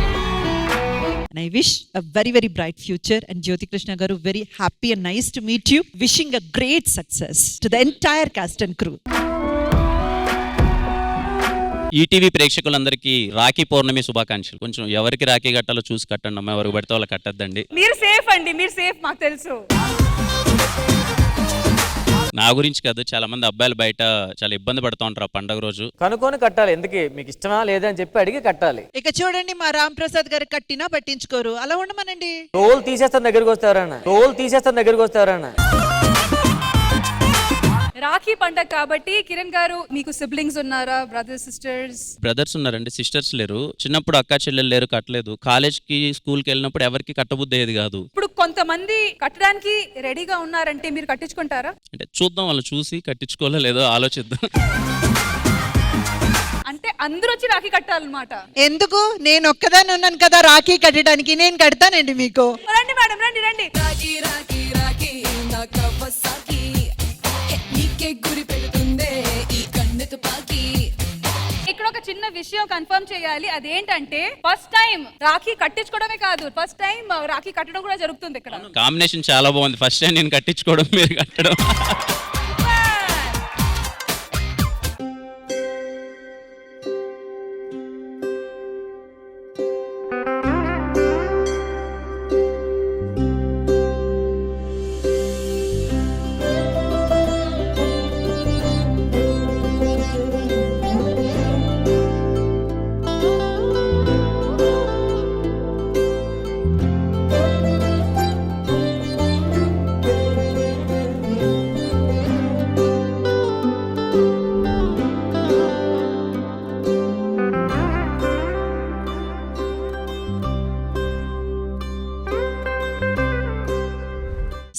And I wish a very, very bright future. And Jyoti Krishna Garu, very happy and nice to meet you. Wishing a great success to the entire cast and crew. ETV ప్రేక్షకులందరికీ రాఖీ పౌర్ణమి శుభాకాంక్షలు. కొంచెం ఎవరికి రాఖీ కట్టాలో చూసి కట్టండి అమ్మా, ఎవరికి పడితే వాళ్ళు కట్టద్దండి. మీరు సేఫ్ అండి, మీరు సేఫ్, మాకు తెలుసు. నా గురించి కాదు, చాలా మంది అబ్బాయిలు బయట చాలా ఇబ్బంది పడుతూ ఉంటారు పండుగ రోజు. కనుక్కొని కట్టాలి. ఎందుకు మీకు ఇష్టమా లేదా అని చెప్పి అడిగి కట్టాలి. ఇక చూడండి, మా రామ్ ప్రసాద్ గారు కట్టినా పట్టించుకోరు, అలా ఉండమనండి. టోల్ తీసేస్తాను దగ్గరికి వస్తారన్న, టోల్ తీసేస్తాను దగ్గరికి వస్తారన్న. రాఖీ పండగ కాబట్టి కిరణ్ గారు, మీకు సిబ్లింగ్స్ ఉన్నారా? Brothers, sisters? బ్రదర్స్ ఉన్నారండి, సిస్టర్స్ లేరు. చిన్నప్పుడు అక్క చెల్లెలు లేరు, కట్టలేదు. కాలేజ్కి స్కూల్కి వెళ్ళినప్పుడు ఎవరికి కట్టబుద్ధి అయ్యేది కాదు. ఇప్పుడు కొంతమంది కట్టడానికి రెడీగా ఉన్నారంటే మీరు కట్టించుకుంటారా? అంటే చూద్దాం, వాళ్ళు చూసి కట్టించుకోవాలో లేదో ఆలోచిద్దాం. అంటే అందరూ వచ్చి రాఖీ కట్టాలన్నమాట. ఎందుకు? నేను ఒక్కదాన్ని ఉన్నాను కదా రాఖీ కట్టడానికి, నేను కడతానండి మీకు. రండి మేడం, రండి రండి. ఇక్కడ ఒక ఒక చిన్న విషయం కన్ఫర్మ్ చేయాలి. అదేంటంటే ఫస్ట్ టైం రాఖీ కట్టించుకోవడమే కాదు, ఫస్ట్ టైం రాఖీ కట్టడం కూడా జరుగుతుంది ఇక్కడ. కాంబినేషన్ చాలా బాగుంది. ఫస్ట్ టైం నేను కట్టించుకోవడం, మీరు కట్టడం.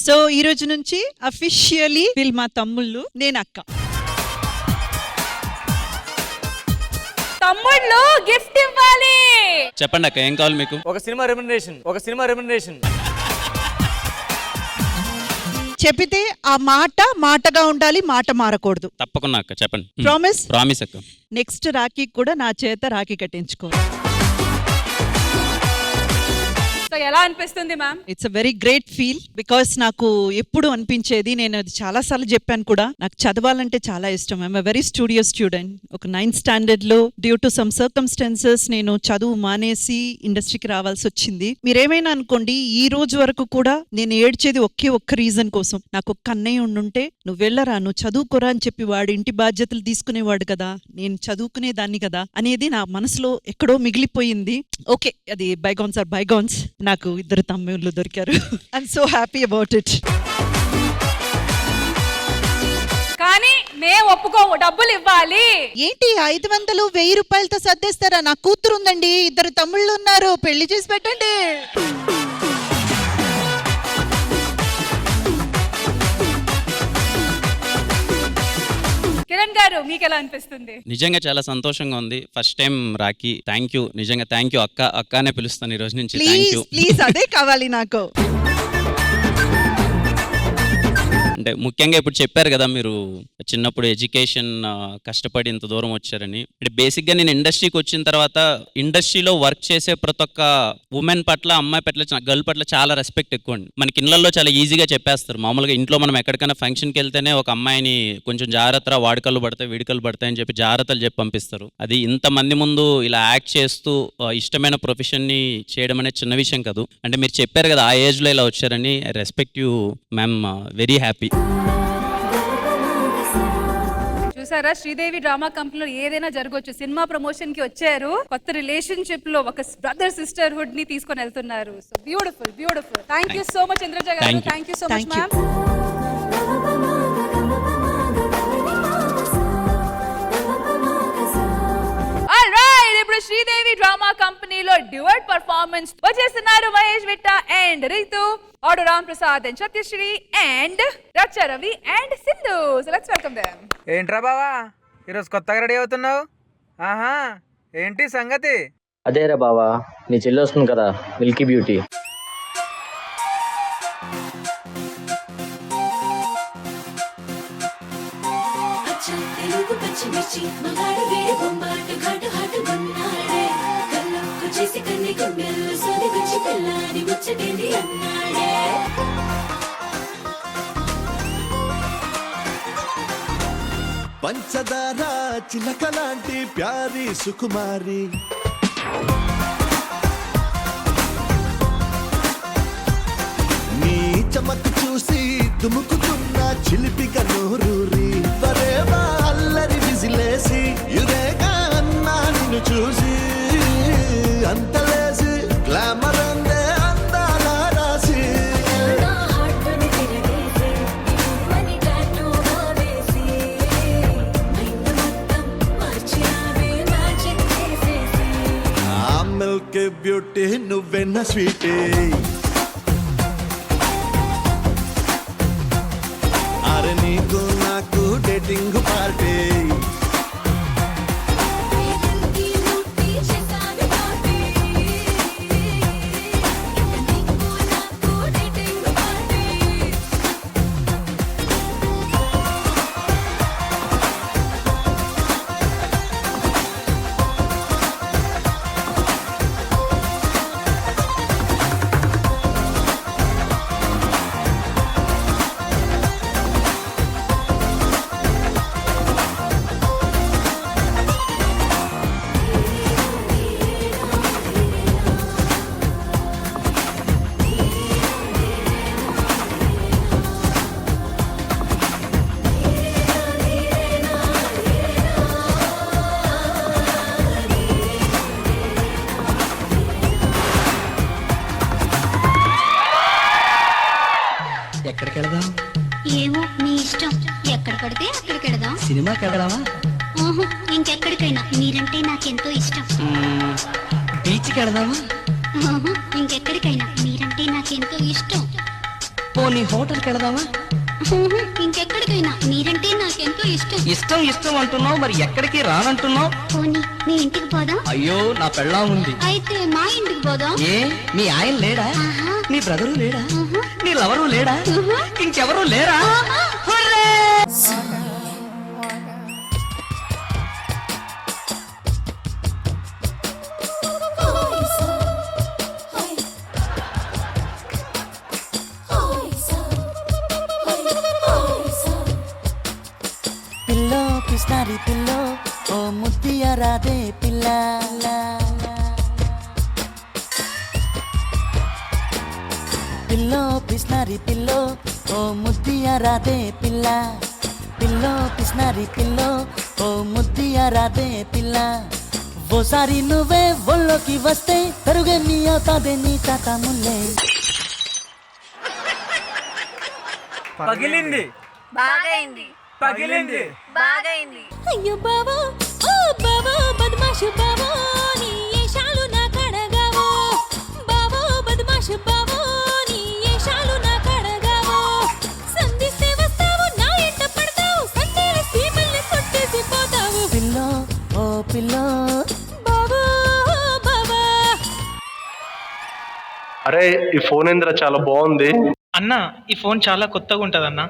సో ఈ రోజు నుంచి అఫీషియలీ వీళ్ళు మా తమ్ముళ్ళు, నేను అక్క. తమ్ముళ్ళు గిఫ్ట్ ఇవ్వాలి. చెప్పండి అక్క, ఏం కావాలి మీకు? ఒక సినిమా రెమ్యునరేషన్. చెప్పితే ఆ మాట మాటగా ఉండాలి, మాట మారకూడదు. తప్పకుండా అక్క, చెప్పండి. ప్రామిస్? ప్రామిస్ అక్క. నెక్స్ట్ రాఖీ కూడా నా చేత రాఖీ కట్టించుకో. సో ఎలా అనిపిస్తుంది ma'am? It's a very great feel. Because నాకు ఎప్పుడు అనిపించేది, నేను అది చాలా సార్లు చెప్పాను కూడా, నాకు చదవాలంటే చాలా ఇష్టం. I'm very studious student. ఒక 9th స్టాండర్డ్ లో డ్యూ టు సమ్ సర్కమ్స్టాన్సెస్ నేను చదువు మానేసి ఇండస్ట్రీకి రావాల్సి వచ్చింది. మీరేమైనా అనుకోండి, ఈ రోజు వరకు కూడా నేను ఏడ్చేది ఒక్క రీజన్ కోసం. నాకు ఒక్క అన్నయ్య ఉండుంటే, నువ్వు వెళ్ళరా, నువ్వు చదువుకోరా అని చెప్పి వాడు ఇంటి బాధ్యతలు తీసుకునేవాడు కదా, నేను చదువుకునేదాన్ని కదా అనేది నా మనసులో ఎక్కడో మిగిలిపోయింది. ఓకే, అది బైగాన్స్ ఆర్ బైగాన్స్. నాకు 2 తమ్ముళ్ళు దొరికారు. I'm so happy about it. కానీ మేము ఒప్పుకోము, డబ్బులు ఇవ్వాలి. ఏంటి 500 1000 రూపాయలతో సర్దేస్తారా? నా కూతురు ఉందండి, 2 తమ్ముళ్ళు ఉన్నారు, పెళ్లి చేసి పెట్టండి. కిరణ్ గారు, మీకు ఎలా అనిపిస్తుంది? నిజంగా చాలా సంతోషంగా ఉంది. First time Rakhi. Thank you, నిజంగా థ్యాంక్ యూ అక్క. అక్కనే పిలుస్తాను ఈ రోజు నుంచి. Thank you. ప్లీజ్ అదే కావాలి నాకు. అంటే ముఖ్యంగా ఇప్పుడు చెప్పారు కదా మీరు చిన్నప్పుడు ఎడ్యుకేషన్ కష్టపడి ఇంత దూరం వచ్చారని. అంటే బేసిక్గా నేను ఇండస్ట్రీకి వచ్చిన తర్వాత ఇండస్ట్రీలో వర్క్ చేసే ప్రతి ఒక్క ఉమెన్ పట్ల, అమ్మాయి పట్ల, గర్ల్ పట్ల చాలా రెస్పెక్ట్ ఎక్కువ అండి. మనకి ఇళ్లలో చాలా ఈజీగా చెప్పేస్తారు. మామూలుగా ఇంట్లో మనం ఎక్కడికైనా ఫంక్షన్కి వెళ్తేనే ఒక అమ్మాయిని కొంచెం జాగ్రత్త, వాడుకలు పడతాయి, వీడికలు పడతాయి అని చెప్పి జాగ్రత్తలు చెప్పి పంపిస్తారు. అది ఇంతమంది ముందు ఇలా యాక్ట్ చేస్తూ ఇష్టమైన ప్రొఫెషన్ని చేయడం అనేది చిన్న విషయం కాదు. అంటే మీరు చెప్పారు కదా ఆ ఏజ్లో ఇలా వచ్చారని. I respect you ma'am, very happy. చూసారా, శ్రీదేవి డ్రామా కంపెనీలో ఏదైనా జరగవచ్చు. సినిమా ప్రమోషన్ కి వచ్చారు, కొత్త రిలేషన్షిప్ లో ఒక బ్రదర్ సిస్టర్హుడ్ ని తీసుకొని వెళ్తున్నారు. So beautiful, beautiful. Thank you so much Indraja garu. Thank you so much ma'am. Alright, ఇప్పుడు శ్రీదేవి డ్రామా కంపెనీలో డ్యూయట్ పర్ఫార్మెన్స్ వచ్చేస్తున్నారు Mahesh Vitta and Ritu, auto Ram Prasad and Satyasri and Racha Ravi and Sindhu. So let's welcome them. ఏంట్రా బావా, ఈరోజు కొత్తగా రెడీ అవుతున్నావు? ఆహా, ఏంటి సంగతి? అదేరా బావా, నీ చెల్లి వస్తుంది కదా, మిల్కీ బ్యూటీ. పంచదార చిలక లాంటి ప్యారి సుకుమారి, నీ చమకు చూసి దుముకుతున్న చిలిపిక నోరూరి, పరేవా అల్లరి విజిలేసి యురేగా అన్నా నిన్ను చూసి, అంతలేసి గ్లామర్ అందే అందాల రాసి, ఆ మిల్క్ బ్యూటీ నువ్వెన్న స్వీటే, అరే నీకు నాకు డేటింగ్ పార్టీ, సినిమాకి వెళ్దామా? ఇంకెక్కడికైనా మీరంటే నాకెంతో ఇష్టం. బీచ్కి వెళ్దామా? ఇంకెక్కడికైనా మీరంటే నాకెంతో ఇష్టం. పోనీ హోటల్కి వెళ్దామా? ఇంకెక్కడికైనా మీరంటే నాకెంతో ఇష్టం. ఇష్టం ఇష్టం అంటున్నావు, మరి ఎక్కడికి రానంటున్నావు? పోనీ మీ ఇంటికి పోదాం. అయ్యో నా పెళ్ళాం ఉంది. అయితే మా ఇంటికి పోదాం. ఏ మీ ఆయన లేడా? నీ బ్రదరు లేడా? నీ లవరు లేడా? ఇంకెవరు లేరా? పిల్లో పిస్నారి పిల్లో ఓ ముద్దియ రాదే పిల్ల పిల్లో పిస్నారి పిల్లో ఓ ముద్దియ రాదే పిల్ల పిల్లో పిస్నారి పిల్లో ఓ ముద్దియ రాదే పిల్ల ఓసారి నువ్వే ఒళ్ళోకి వస్తే పెరుగెన్ని అవుతాదే నీ తాత ముల్లే. పగిలింది, బాగైంది, పగిలింది, బాగైంది. అయ్యో బావా, ఓ బావా, బద్మాషు బావా, నీ ఏషాలు నా కడగావో. బావో బద్మాషు బావో, నీ ఏషాలు నా కడగావో. సంధిస్తే వస్తావు, నా ఎంట పడతావు, సందేల సీమల్ని కొట్టేసి పోతావు. పిల్లో ఓ పిల్లో బావో, బావా. అరే ఈ ఫోన్ ఏందిరా చాలా బాగుంది. అన్న ఈ ఫోన్ చాలా కొత్తగా ఉంటది అన్న.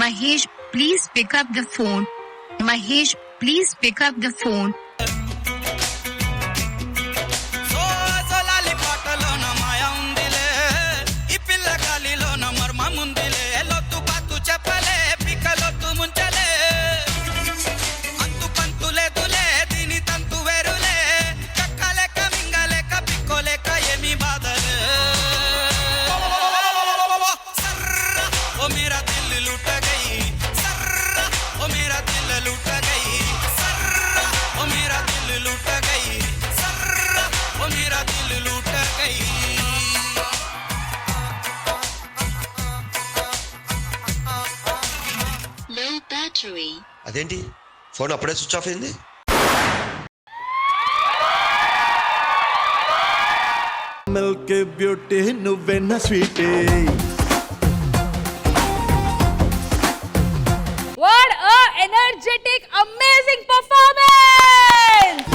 Mahesh, please pick up the phone. Mahesh, please pick up the phone. Low battery. అదేంటి ఫోన్ అప్పుడే స్విచ్ ఆఫ్ అయింది? మిల్క్ బ్యూటీ నువ్వెన్న sweetie. What a energetic, amazing performance!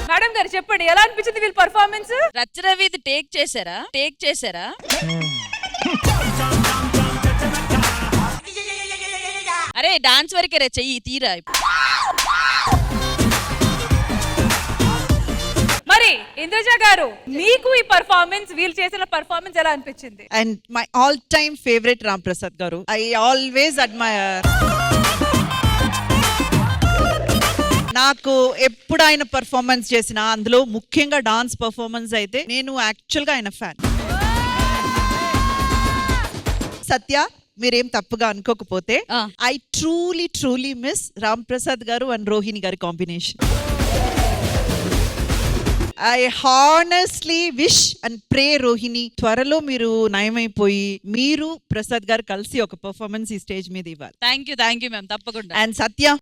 Madam గారు చెప్పండి, ఎలా అనిపించింది వీళ్ళ పర్ఫార్మెన్స్? రచ్చరవి ఇది టేక్ చేశారా? అరే డాన్స్ వరకే రే, చెయ్యి తీరా. మరి ఇంద్రజ గారు, మీకు ఈ పర్ఫార్మెన్స్, వీళ్ళు చేసిన పర్ఫార్మెన్స్ ఎలా అనిపించింది? And my all time favourite Ram Prasad garu. I always admire. నాకు ఎప్పుడు ఆయన పర్ఫార్మెన్స్ చేసినా, అందులో ముఖ్యంగా డాన్స్ పర్ఫార్మెన్స్ అయితే నేను యాక్చువల్ గా ఆయన ఫ్యాన్. సత్య, మీరేం తప్పుగా అనుకోకపోతే, I truly miss Ram Prasad గారు అండ్ రోహిణి గారి combination. I honestly wish and pray Rohini, త్వరలో మీరు నయమైపోయి మీరు ప్రసాద్ గారు కలిసి ఒక పర్ఫార్మెన్స్ ఈ స్టేజ్ మీద ఇవ్వాలి. థ్యాంక్ యూ మ్యామ్, తప్పకుండా. And Satya,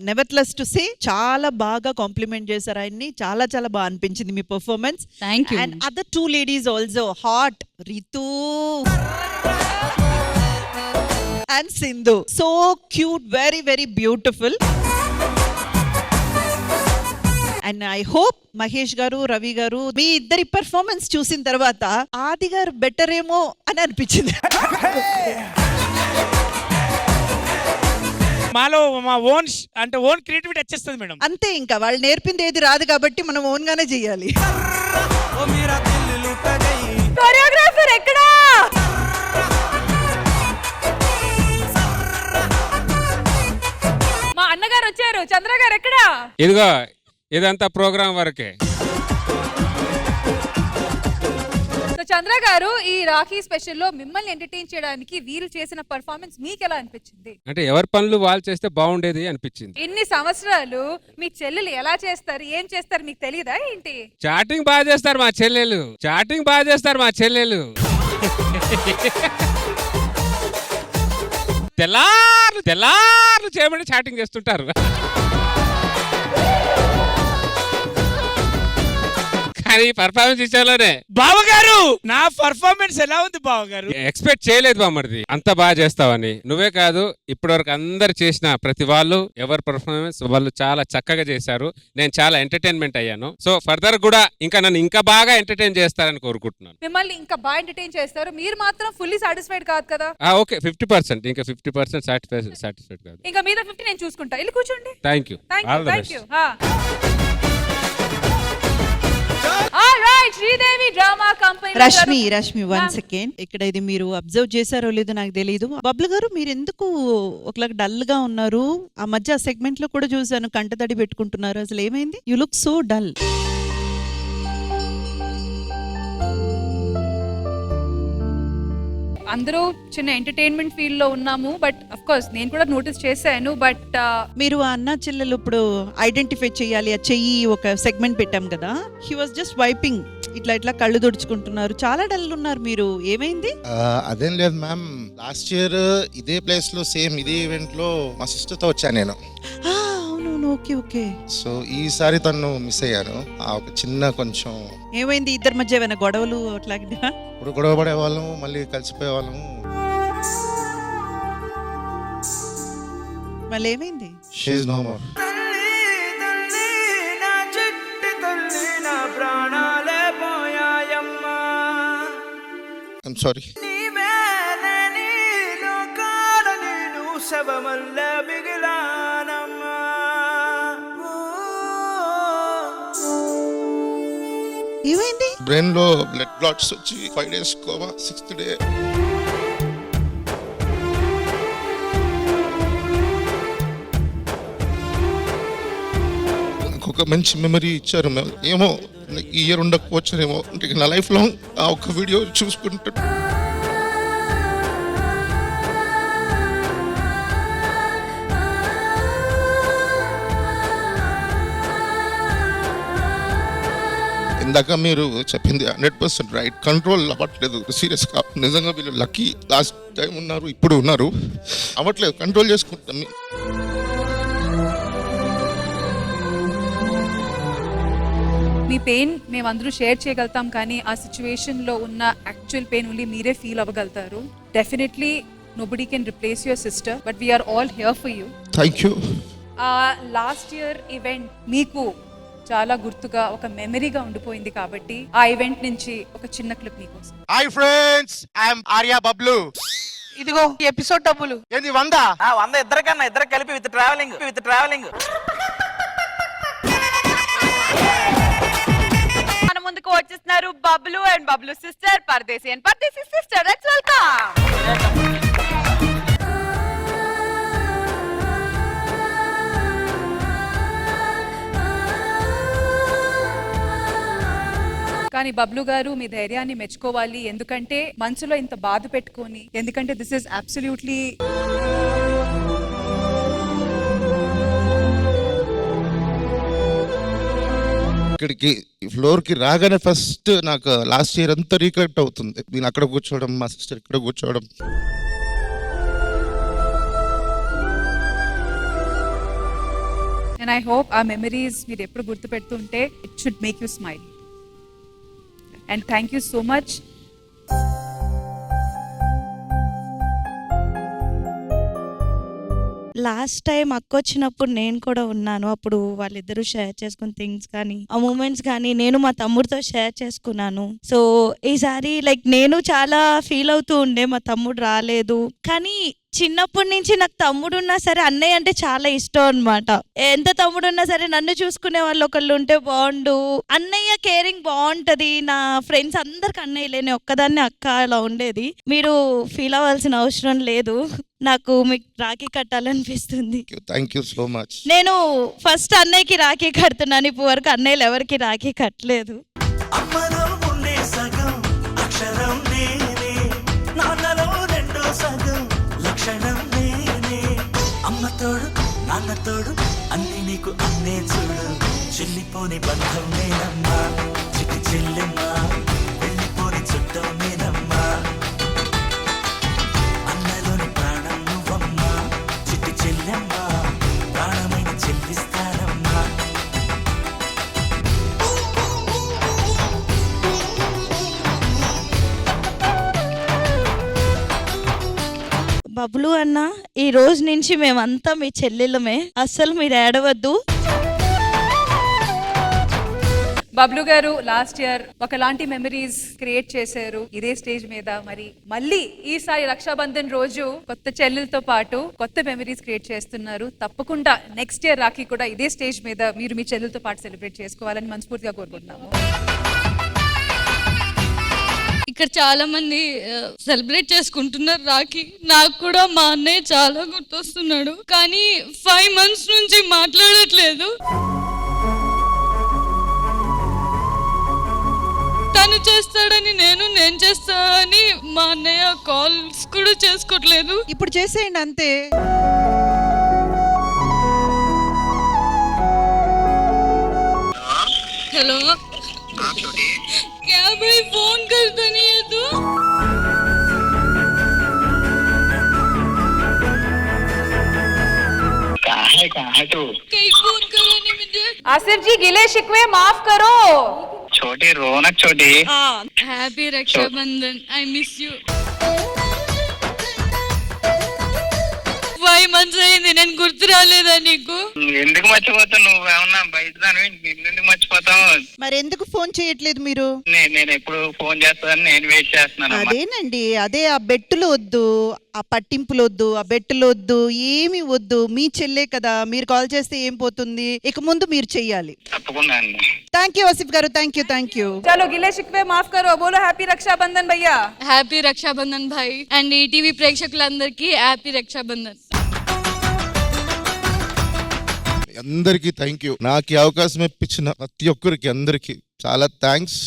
nevertheless to say, చాలా బాగా కాంప్లిమెంట్ చేశారు ఆయన్ని. చాలా బాగా అనిపించింది మీ performance. Thank you. And other two ladies also hot, Ritu and Sindhu. So cute, very, very beautiful. And I hope Mahesh garu, Ravi గారు మీ ఇద్దరి పెర్ఫార్మెన్స్ చూసిన తర్వాత ఆది గారు బెటర్ ఏమో అని అనిపించింది. మాలో మా ఓన్ అంటే ఓన్ క్రియేటివిటీ వచ్చేస్తుంది మేడం. అంతే, ఇంకా వాళ్ళు నేర్పింది ఏది రాదు కాబట్టి మనం ఓన్ గానే చెయ్యాలి. కొరియోగ్రాఫర్ ఎక్కడా? మా అన్నగారు వచ్చారు. చంద్ర గారు ఎక్కడా? ఇదిగో ఇదంతా ప్రోగ్రామ్ వరకే. సో చంద్ర గారు, ఈ రాఖీ స్పెషల్ లో మిమ్మల్ని ఎంటర్టైన్ చేయడానికి వీళ్ళు చేసిన పర్ఫార్మెన్స్ మీకు ఎలా అనిపించింది? అంటే ఎవరి పనులు వాళ్ళు చేస్తే బాగుండేది అనిపించింది. ఇన్ని సంవత్సరాలు మీ చెల్లెలు ఎలా చేస్తారు, ఏం చేస్తారు మీకు తెలియదా ఏంటి? చాటింగ్ బాగా చేస్తారు మా చెల్లెలు, చాటింగ్ బాగా చేస్తారు మా చెల్లెలు. తెల్లార్లు చేయమని చాటింగ్ చేస్తుంటారు. కానీ పర్ఫార్మెన్స్ ఇచ్చేలోనే బావగారు, నా పర్ఫార్మెన్స్ ఎలా ఉంది బావగారు? ఎక్స్పెక్ట్ చేయలేదు బామ్మర్ది అంత బాగా చేస్తావని. నువ్వే కాదు ఇప్పటివరకు అందరు చేసిన ప్రతి వాళ్ళు ఎవరి పర్ఫార్మెన్స్ వాళ్ళు చాలా చక్కగా చేశారు. నేను చాలా ఎంటర్టైన్మెంట్ అయ్యాను. సో ఫర్దర్ కూడా ఇంకా నన్ను ఇంకా బాగా ఎంటర్టైన్ చేస్తారని కోరుకుంటున్నాను. మిమ్మల్ని ఇంకా బాగా ఎంటర్టైన్ చేస్తారు. మీరు మాత్రం ఫుల్లీ సాటిస్ఫైడ్ కాదు కదా? ఓకే 50%, ఇంకా 50% సాటిస్ఫైడ్ కాదు. ఇంకా మీద 50 నేను చూసుకుంటా. వెళ్ళి కూర్చోండి. Thank you. Sridevi drama company. Rashmi 1 second. ఇక్కడ ఇది మీరు అబ్జర్వ్ చేశారో లేదో నాకు తెలియదు. బబ్లు గారు, మీరు ఎందుకు ఒకలా డల్ గా ఉన్నారు? ఆ మధ్య సెగ్మెంట్ లో కూడా చూసాను కంటతడి పెట్టుకుంటున్నారు. అసలు ఏమైంది? You look so dull. అందరూ చిన్న ఎంటర్టైన్మెంట్ ఫీల్డ్ లో ఉన్నాము. బట్ అఫ్ కోర్స్ నేను కూడా నోటీస్ చేశాను. బట్ మీరు ఆ అన్న చెల్లెలు ఇప్పుడు ఐడెంటిఫై చేయాలి, ఆ చెయ్యి ఒక సెగ్మెంట్ పెట్టాం కదా, హీ వాస్ జస్ట్ వైపింగ్, ఇట్లా కళ్ళు తుడుచుకుంటున్నారు. చాలా డల్ ఉన్నారు మీరు. ఏమైంది? అదేం లేదు మ్యామ్, లాస్ట్ ఇయర్ ఇదే ప్లేస్ లో సేమ్ ఇదే ఈవెంట్ లో మా సిస్టర్ తో వచ్చాను నేను. అవును, ఓకే. సో ఈసారి తను మిస్ అయ్యాను. ఒక చిన్న కొంచెం. ఏమైంది? ఇద్దరి మధ్య ఏమైనా గొడవలు అట్లాంటిదా? ఇప్పుడు గొడవ పడే వాళ్ళము, మళ్ళీ కలిసిపోయే వాళ్ళము. మళ్ళీ ఏమైంది? She is no more. I'm sorry. ఏమైంది? బ్రెయిన్ లో బ్లడ్ క్లాట్స్ వచ్చి 5 days కోమా, 6th day. ఇంకొక మంచి మెమరీ ఇచ్చారు. ఏమో ఈ ఇయర్ ఉండకపోవచ్చునేమో. అంటే నా లైఫ్ లాంగ్ ఆ ఒక్క వీడియో చూసుకుంటూ ఇందాక మీరు చెప్పింది 100% రైట్. కంట్రోల్ అవ్వట్లేదు సీరియస్ గా. నిజంగా వీళ్ళు లక్కీ, లాస్ట్ టైం ఉన్నారు, ఇప్పుడు ఉన్నారు. అవ్వట్లేదు, కంట్రోల్ చేసుకుంటాం. మీ పెయిన్ మేమందరూ షేర్ చేయగలుగుతాం, కానీ ఆ సిచ్యువేషన్ లో ఉన్న యాక్చువల్ పెయిన్ ఓన్లీ మీరే ఫీల్ అవ్వగలుగుతారు. Definitely nobody can replace your sister, but we're all here for you. Thank you. Last year event మీకు చాలా గుర్తుగా ఒక మెమరీగా ఉండిపోయింది కాబట్టి ఆ ఈవెంట్ నుంచి ఒక చిన్న క్లిప్ మీకోసం. Hi friends, I'm Arya Bablu. ఇదిగో ఎపిసోడ్ డబ్బులు. ఏంది 100? 100 ఇద్దరికన్నా, ఇద్దరు కలిపి విత్ ట్రావెలింగ్. మన ముందుకు వచ్చేస్తున్నారు Bablu and Bablu sister, Pardesi and Pardesi sister. Let's welcome. కానీ బబ్లు గారు, మీ ధైర్యాన్ని మెచ్చుకోవాలి. ఎందుకంటే మనసులో ఇంత బాధ పెట్టుకొని, ఎందుకంటే దిస్ ఇస్ అబ్సల్యూట్లీ ఇక్కడికి ఫ్లోర్ కి రాగానే ఫస్ట్ నాకు లాస్ట్ ఇయర్ అంతా రీకలెక్ట్ అవుతుంది. నేను అక్కడ కూర్చోవడం, మా సిస్టర్ ఇక్కడ కూర్చోవడం. అండ్ ఐ హోప్ ఆ మెమరీస్ మీరు ఎప్పుడు గుర్తు పెడుతుంటే it should make you smile. And thank you so much. Last time అక్క వచ్చినప్పుడు నేను కూడా ఉన్నాను. అప్పుడు వాళ్ళిద్దరూ షేర్ చేసుకున్న థింగ్స్ కానీ ఆ మూమెంట్స్ కానీ నేను మా తమ్ముడితో షేర్ చేసుకున్నాను. సో ఈసారి లైక్ నేను చాలా ఫీల్ అవుతూ ఉండే మా తమ్ముడు రాలేదు. కానీ చిన్నప్పటి నుంచి నాకు తమ్ముడు ఉన్నా సరే అన్నయ్య అంటే చాలా ఇష్టం అన్నమాట. ఎంత తమ్ముడు ఉన్నా సరే నన్ను చూసుకునే వాళ్ళు ఒకళ్ళు ఉంటే బాగుండు. అన్నయ్య కేరింగ్ బాగుంటది. నా ఫ్రెండ్స్ అందరికి అన్నయ్య లేని ఒక్కదాన్ని అక్క అలా ఉండేది. మీరు ఫీల్ అవ్వాల్సిన అవసరం లేదు. నాకు మీకు రాఖీ కట్టాలనిపిస్తుంది. Thank you so much. నేను ఫస్ట్ అన్నయ్యకి రాఖీ కడుతున్నాను. ఇప్పుడు వరకు అన్నయ్యలు ఎవరికి రాఖీ కట్టలేదు. అమ్మలో ఉండే సగం అక్షరం నేనే, నాన్నలో రెండో సగం లక్షణం నేనే. అమ్మ తోడు నాన్న తోడు అన్ని నీకు అన్నే చూడు, చెల్లిపోని బంధం నేనమ్మా, చిటి చెల్లెమ్మా, వెళ్ళిపోని చుట్టం నేనమ్మా. అన్నలోని ప్రాణం నువ్వమ్మా, చిటి చెల్లెమ్మా, ప్రాణమైన చెల్లిస్తానమ్మా. బబ్లు అన్న, ఈ రోజు నుంచి మేమంతా మీ చెల్లెళ్ళమే. అస్సలు మీరు ఏడవద్దు. బబ్లు గారు లాస్ట్ ఇయర్ ఒకలాంటి మెమరీస్ క్రియేట్ చేశారు ఇదే స్టేజ్ మీద. మరి మళ్ళీ ఈసారి రక్షాబంధన్ రోజు కొత్త చెల్లెలతో పాటు కొత్త మెమరీస్ క్రియేట్ చేస్తున్నారు. తప్పకుండా నెక్స్ట్ ఇయర్ రాఖీ కూడా ఇదే స్టేజ్ మీద మీరు మీ చెల్లెలతో పాటు సెలబ్రేట్ చేసుకోవాలని మనస్ఫూర్తిగా కోరుకుంటున్నాము. ఇక్కడ చాలా మంది సెలబ్రేట్ చేసుకుంటున్నారు రాఖీ. నాకు కూడా మా అన్నయ్య చాలా గుర్తొస్తున్నాడు, కానీ 5 months నుంచి మాట్లాడట్లేదు. తను చేస్తాడని నేను చేస్తానని మా అన్నయ్య కాల్స్ కూడా చేసుకోవట్లేదు. ఇప్పుడు చేసేయండి అంతే. हेलो क्या भाई फोन करता नहीं है तू? कहाँ है तू? कहीं फोन करो नहीं मुझे. आसिफ जी गिले शिकवे माफ करो. छोटी रौनक छोटी. Happy Rakshabandhan. I miss you. 5 months అయింది, నేను గుర్తు రాలేదా నీకు? ఎందుకు మర్చిపోతావు? నువ్వు ఏమన్నా బయట దానివి, ఎందుకు మర్చిపోతావు? మరి ఎందుకు ఫోన్ చేయట్లేదు మీరు? నేను ఎప్పుడు ఫోన్ చేస్తానని నేను వెయిట్ చేస్తున్నాను. అదేనండి, అదే ఆ బెట్టులు వద్దు, ఆ పట్టింపులు వద్దు, ఆ బెట్టులు వద్దు, ఏమి వద్దు. మీ చెల్లే కదా, మీరు కాల్ చేస్తే ఏం పోతుంది? ఇక ముందు మీరు చెయ్యాలి. తప్పకుండా అండి. థ్యాంక్ యూ ఆసిఫ్ గారు, థ్యాంక్ యూ, థ్యాంక్ యూ. चलो गिले शिकवे माफ करो. बोलो हैप्पी रक्षाबंधन भैया. హ్యాపీ రక్షాబంధన్ భాయ్. అండ్ ఈటీవీ ప్రేక్షకులందరికీ హ్యాపీ రక్షాబంధన్. అందరికీ థ్యాంక్ యూ. నాకు ఈ అవకాశం ఇప్పించిన ప్రతి ఒక్కరికి అందరికీ చాలా థ్యాంక్స్.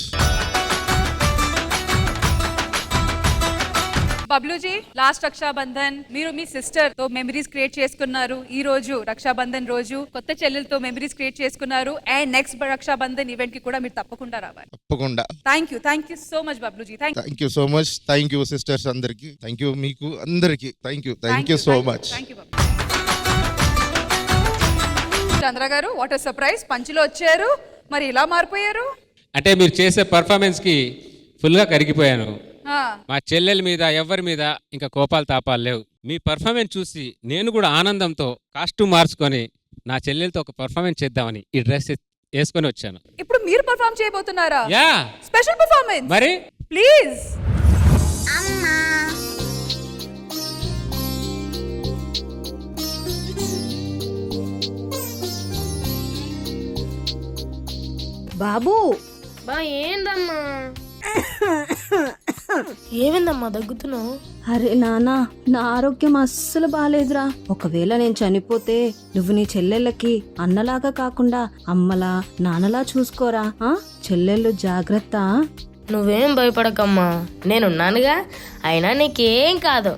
బబ్లు జీ లాస్ట్ రక్షాబంధన్ మీరు మీ సిస్టర్ తో మెమరీస్ క్రియేట్ చేసుకున్నారు. ఈ రోజు రక్షాబంధన్ రోజు కొత్త చెల్లెలతో మెమరీస్ క్రియేట్ చేసుకున్నారు. అండ్ నెక్స్ట్ రక్షాబంధన్ ఈవెంట్ కి కూడా మీరు తప్పకుండా రావాలి. తప్పకుండా. Thank you so much Bablu ji. Thank you so much. Thank you sisters అందరికి. థ్యాంక్ యూ మీకు అందరికి. Thank you so much. Chandra garu what a surprise, పంచిలో వచ్చారు, మరి ఇలా మారిపోయారు. అంటే మీరు చేసే పర్ఫార్మెన్స్ కి ఫుల్ గా కరిగిపోయాను. ఆ, మా చెల్లెల మీద ఎవరి మీద ఇంకా కోపాలు తాపాలు లేవు. మీ పర్ఫార్మెన్స్ చూసి నేను కూడా ఆనందంతో కాస్ట్యూమ్ మార్చుకొని నా చెల్లెలతో ఒక పర్ఫార్మెన్స్ చేద్దామని ఈ డ్రెస్ వేసుకొని వచ్చాను. ఇప్పుడు మీరు పర్ఫార్మ్ చేయబోతున్నారా? యా, స్పెషల్ పర్ఫార్మెన్స్ మరి ప్లీజ్. బాబు ఏందమ్మా? ఏమైందమ్మా దగ్గుతున్నావు? అరే నానా, నా ఆరోగ్యం అస్సలు బాగాలేదురా. ఒకవేళ నేను చనిపోతే నువ్వు నీ చెల్లెళ్ళకి అన్నలాగా కాకుండా అమ్మలా నాన్నలా చూసుకోరా. చెల్లెళ్ళు జాగ్రత్త. నువ్వేం భయపడకమ్మా, నేనున్నానుగా. అయినా నీకేం కాదు.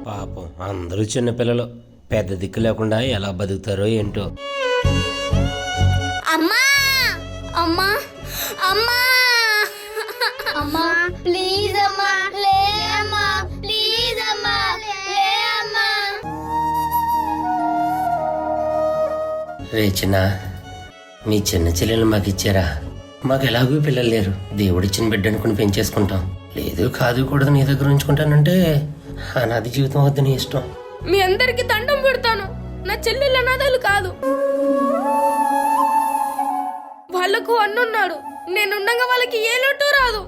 పాపం అందరూ చిన్నపిల్లలు, పెద్ద దిక్కు లేకుండా ఎలా బతుకుతారో ఏంటో. అమ్మా అమ్మా అమ్మా అమ్మా ప్లీజ్ అమ్మా లే అమ్మా ప్లీజ్ అమ్మా లే అమ్మా. రే చిన్న, మీ చిన్న చెల్లెలు మాకు ఇచ్చారా? మాకు ఎలాగూ పిల్లలు లేరు, దేవుడిచ్చిన బిడ్డ అనుకుని పెంచేసుకుంటాం. లేదు కాదు కూడా నీ దగ్గర ఉంచుకుంటానంటే అనాది జీవితం వద్దు, నీ ఇష్టం. మీ అందరికి దండం పెడతాను, నా చెల్లెలు అనాథాలు కాదు. వాళ్ళకు అన్నున్నాడు, నేనుండగా వాళ్ళకి ఏ లోటు రాదు.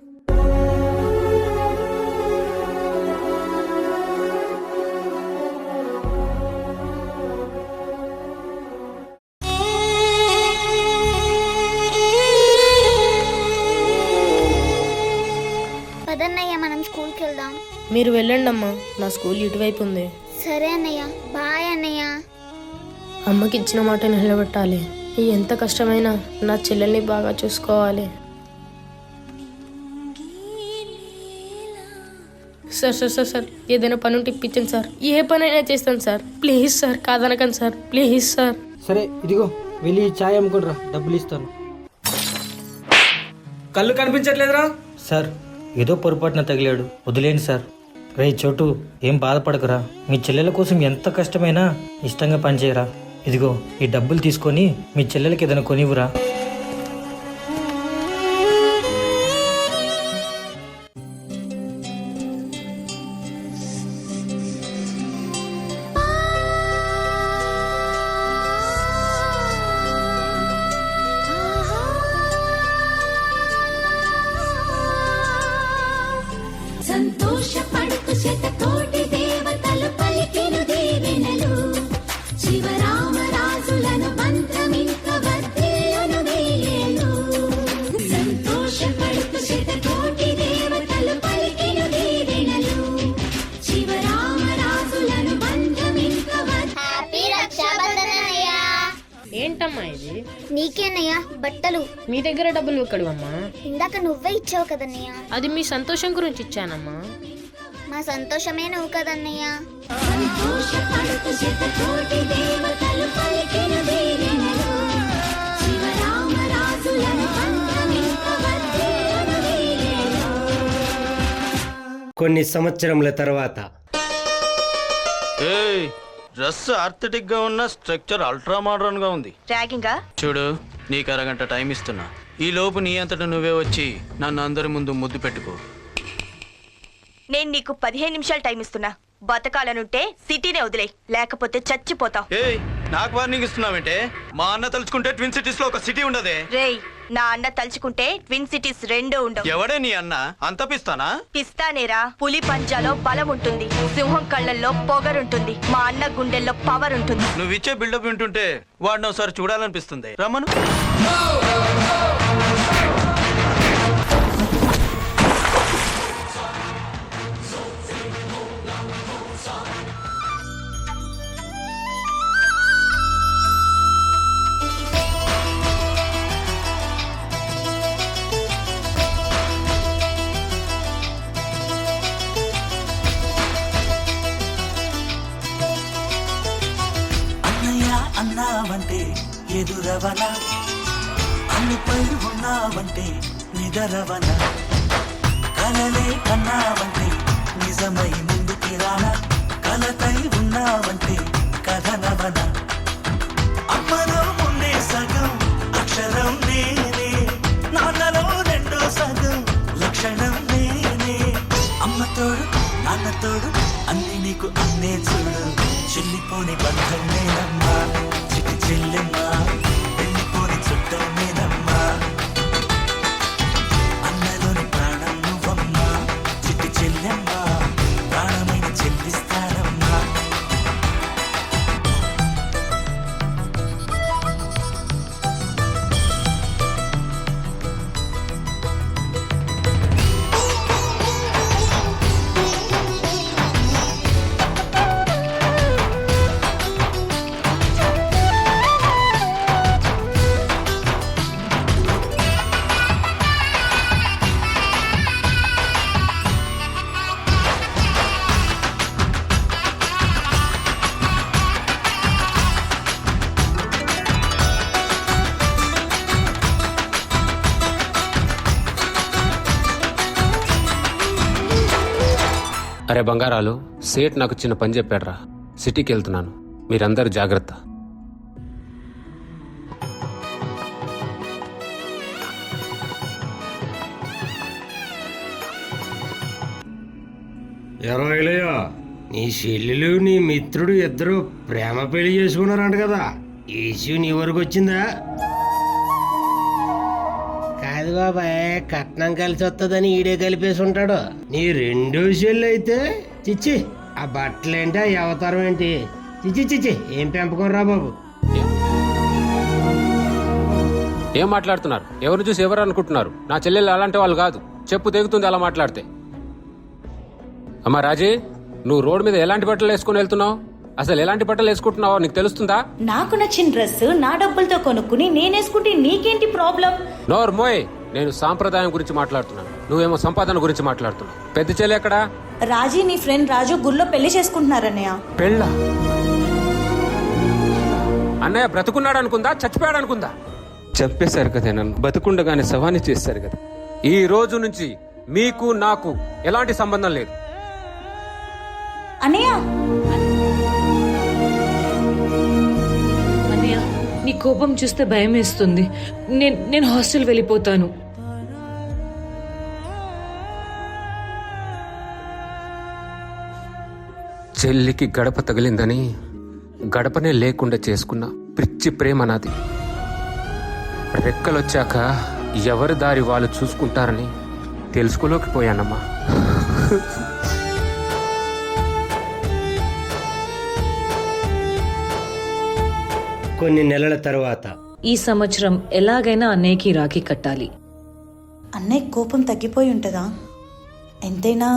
పదన్నయ్య మనం స్కూల్కి వెళ్దాం. మీరు వెళ్ళండి అమ్మా, నా స్కూల్ ఇటువైపు ఉంది. సరే అన్నయ్య, బాయ్ అన్నయ్య. అమ్మకి ఇచ్చిన మాట నిలబెట్టాలి. ఎంత కష్టమైనా నా చెల్లెల్ని బాగా చూసుకోవాలి. సార్ సార్ సార్ సార్ ఏదైనా పని ఉంటే ఇప్పించండి సార్. ఏ పని అయినా చేస్తాను సార్, ప్లీజ్ సార్, కాదనకండి సార్, ప్లీజ్ సార్. సరే ఇదిగో వెళ్ళి ఛాయ్ అమ్ముకుంటురా, డబ్బులు ఇస్తాను. కళ్ళు కనిపించట్లేదురా? సార్ ఏదో పొరపాటున తగిలాడు, వదిలేండి సార్. రే చోటు, ఏం బాధపడకురా. మీ చెల్లెల కోసం ఎంత కష్టమైనా ఇష్టంగా పనిచేయరా. ఇదిగో ఈ డబ్బులు తీసుకొని మీ చెల్లెలకి ఏదైనా కొనివ్వరా. సంతోషపడుకు శతకోటి దేవతలు పలికిన దీవెనలు, శివరామరాజులను మంత్రమింక వర్ధిల్లును వేయేలు. సంతోషపడుకు శతకోటి దేవతలు పలికిన దీవెనలు, శివరామరాజులను మంత్రమింక హ్యాపీ రక్షాబంధనయ్యా. ఏంటమ్మా ఇది? నీకేనయ్యా బట్టలు. మీ దగ్గర డబ్బులు ఎక్కడమ్మా? ఇందాక నువ్వే ఇచ్చావు కదన్నయ్య. అది మీ సంతోషం గురించి ఇచ్చానమ్మా. మా సంతోషమే నువ్వు కదన్నయ్య. సంతోషపడుకు శతకోటి దేవతలు పలికిన దీవెనలు, శివరామరాజులను మంత్రమింక వర్ధిల్లును వేయేలు. కొన్ని సంవత్సరముల తర్వాత డ్రెస్ ఆర్థెటిక్ గా ఉన్న, స్ట్రక్చర్ అల్ట్రా మోడర్న్ గా ఉంది. ర్యాగింగా? చూడు, నీకు అరగంట టైం ఇస్తున్నా. ఈ లోపు నీ అంతటా నువ్వే వచ్చి నన్ను అందరి ముందు ముద్దు పెట్టుకో. నేను నీకు 15 నిమిషాలు టైం ఇస్తున్నా. బతకాలనుంటే సిటీనే వదిలే, లేకపోతే చచ్చిపోతావు. ఏయ్, నాకు వార్నింగ్ ఇస్తున్నావంటే? మా అన్న తలుచుకుంటే ట్విన్ సిటీస్ లో ఒక సిటీ ఉండదే. రేయ్, నా అన్న తలుచుకుంటే ట్విన్ సిటీస్ 2 ఉండవు. ఎవడే నీ అన్న? అంత పిస్తానా? పిస్తానేరా. పులి పంజాలో బలం ఉంటుంది, సింహం కళ్ళల్లో పొగరుంటుంది, మా అన్న గుండెల్లో పవర్ ఉంటుంది. నువ్వు ఇచ్చే బిల్డప్ వింటుంటే వాడిని ఒకసారి చూడాలనిపిస్తుంది. రమ్మను. అన్నావంటే ఎదురవన, అన్నిపై ఉన్నావంటే నిదరవన, కలలే కన్నావంటే నిజమై ముందుకి రానా, కలతై ఉన్నావంటే కథనవన. అమ్మలో ఉండే సగం అక్షరం నేనే, నాన్నలో రెండో సగం లక్షణం నేనే. అమ్మతోడు నాన్నతోడు అన్ని నీకు అన్నే చూడు, చెల్లిపోని బంధం నేనమ్మా, చిటి చెల్లెమ్మా, వెళ్ళిపోని చుట్టం నేనమ్మా. అన్నలోని ప్రాణం నువ్వమ్మా, చిటి చెల్లెమ్మా, ప్రాణమైన చెల్లిస్తానమ్మా. అరే బంగారాలు, సేట్ నాకు చిన్న పని చెప్పాడ్రా. సిటీకి వెళ్తున్నాను, మీరందరూ జాగ్రత్త. ఎరవైలయ్యా, నీ చెల్లెలు నీ మిత్రుడు ఇద్దరు ప్రేమ పెళ్లి చేసుకున్నారంట కదా, ఈ ఇష్యూ నీ వరకు వచ్చిందా? కాదు బాబాయ్, కట్నం కలిసి వస్తుందని ఈడే కలిపేసి ఉంటాడు. నీ రెండో చెల్లి అయితే చిచ్చి, ఆ బట్టలేంటి, ఆ అవతారం ఏంటి, చిచ్చి చిచ్చి, ఏం పెంపకం రా బాబు. ఏం మాట్లాడుతున్నారు? ఎవరు చూసి ఎవరు అనుకుంటున్నారు? నా చెల్లెలు అలాంటి వాళ్ళు కాదు. చెప్పు తెగుతుంది అలా మాట్లాడితే. అమ్మా రాజీ, నువ్వు రోడ్డు మీద ఎలాంటి బట్టలు వేసుకుని వెళ్తున్నావు? అసలు ఎలాంటి బట్టలు వేసుకుంటున్నావో నీకు తెలుస్తుందా? నాకు నచ్చిన డ్రెస్ నా డబ్బులతో కొనుక్కుని నేనేసుకుంటే నీకేంటి ప్రాబ్లం? నోర్ మోయ్, నేను సాంప్రదాయం గురించి మాట్లాడుతున్నాను, నువ్వేమో సంపాదన గురించి మాట్లాడుతున్నావు. పెద్ద చెల్లి ఎక్కడా? రాజీ నీ ఫ్రెండ్ రాజు గుళ్ళో పెళ్లి చేసుకుంటున్నారన్నయ్య. పెళ్ళ? అన్నయ్య బ్రతుకున్నాడు అనుకుందా, చచ్చిపోయాడు అనుకుందా? చెప్పేశారు కదా నన్ను, బతుకుండగానే శవాన్ని చేశారు కదా. ఈ రోజు నుంచి మీకు నాకు ఎలాంటి సంబంధం లేదు. అన్నయ్య, అన్నయ్య, నీ కోపం చూస్తే భయం వేస్తుంది. నేను హాస్టల్ వెళ్ళిపోతాను. చెల్లికి గడప తగిలిందని గడపనే లేకుండా చేసుకున్న పిచ్చి ప్రేమ నాది. రెక్కలొచ్చాక ఎవరి దారి వాళ్ళు చూసుకుంటారని తెలుసుకోలేకపోయానమ్మా. కొన్ని నెలల తర్వాత ఈ సంవత్సరం ఎలాగైనా అన్నయ్యకి రాఖీ కట్టాలి. అన్నయ్య కోపం తగ్గిపోయి ఉంటుందా? ఎంతైనా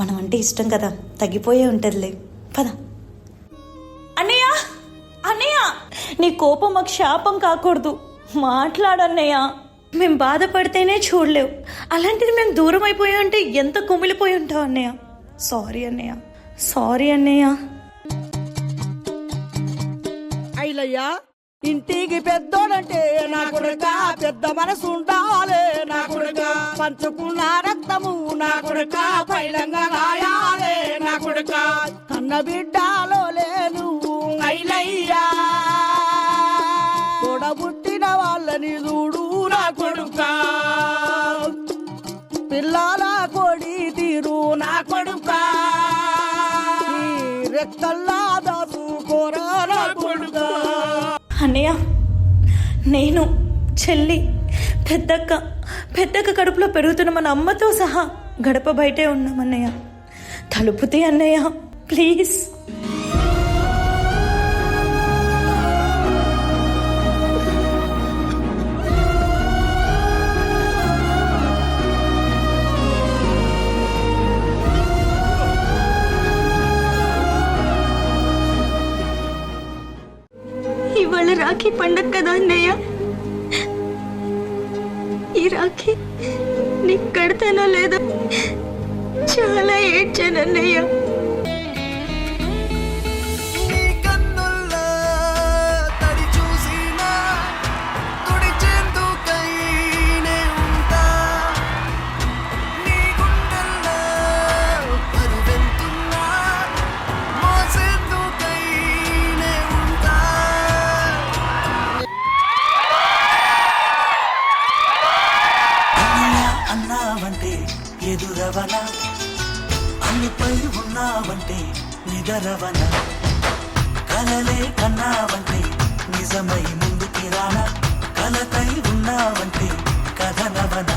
మనం అంటే ఇష్టం కదా, తగ్గిపోయే ఉంటుందిలే. పద. అన్నయ్య, అన్నయ్య, నీ కోపం మాకు శాపం కాకూడదు. మాట్లాడన్నయ్య. మేము బాధపడితేనే చూడలేవు, అలాంటిది మేము దూరం అయిపోయి ఉంటే ఎంత కుమిలిపోయి ఉంటావు అన్నయ్య. సారీ అన్నయ్య, సారీ అన్నయ్య. ఐలయ్యా, ఇంటికి పెద్దోడంటే నా కొడుక, పెద్ద మనసు ఉండాలే నా కొడుక, పంచుకున్న రక్తము నా కొడుక, పైలంగా రాయాలే నా కొడుక, కన్న బిడ్డలో లేను ఐలయ్యా, తోడబుట్టిన వాళ్ళని చూడు నా కొడుక, పిల్లల కొడి తీరు నా కొడుక, రెక్కల్లా దాసుకోరా నా కొడుక. అన్నయ్య, నేను, చెల్లి, పెద్దక్క కడుపులో పెరుగుతున్న మన అమ్మతో సహా గడప బయటే ఉన్నామన్నయ్య. తలుపుతే అన్నయ్య, ప్లీజ్. ఇవాళ రాఖీ పండగ కదా అన్నయ్య, ఈ రాఖీ నీకు కడతానో లేదో చాలా ఏడ్చానన్నయ్య. అన్నావంటే ఎదురవన, అన్నిపై ఉన్నావంటే నిదరవన, కలలే కన్నావంటే నిజమై ముందుకి రానా, కలతై ఉన్నావంటే కథనవన.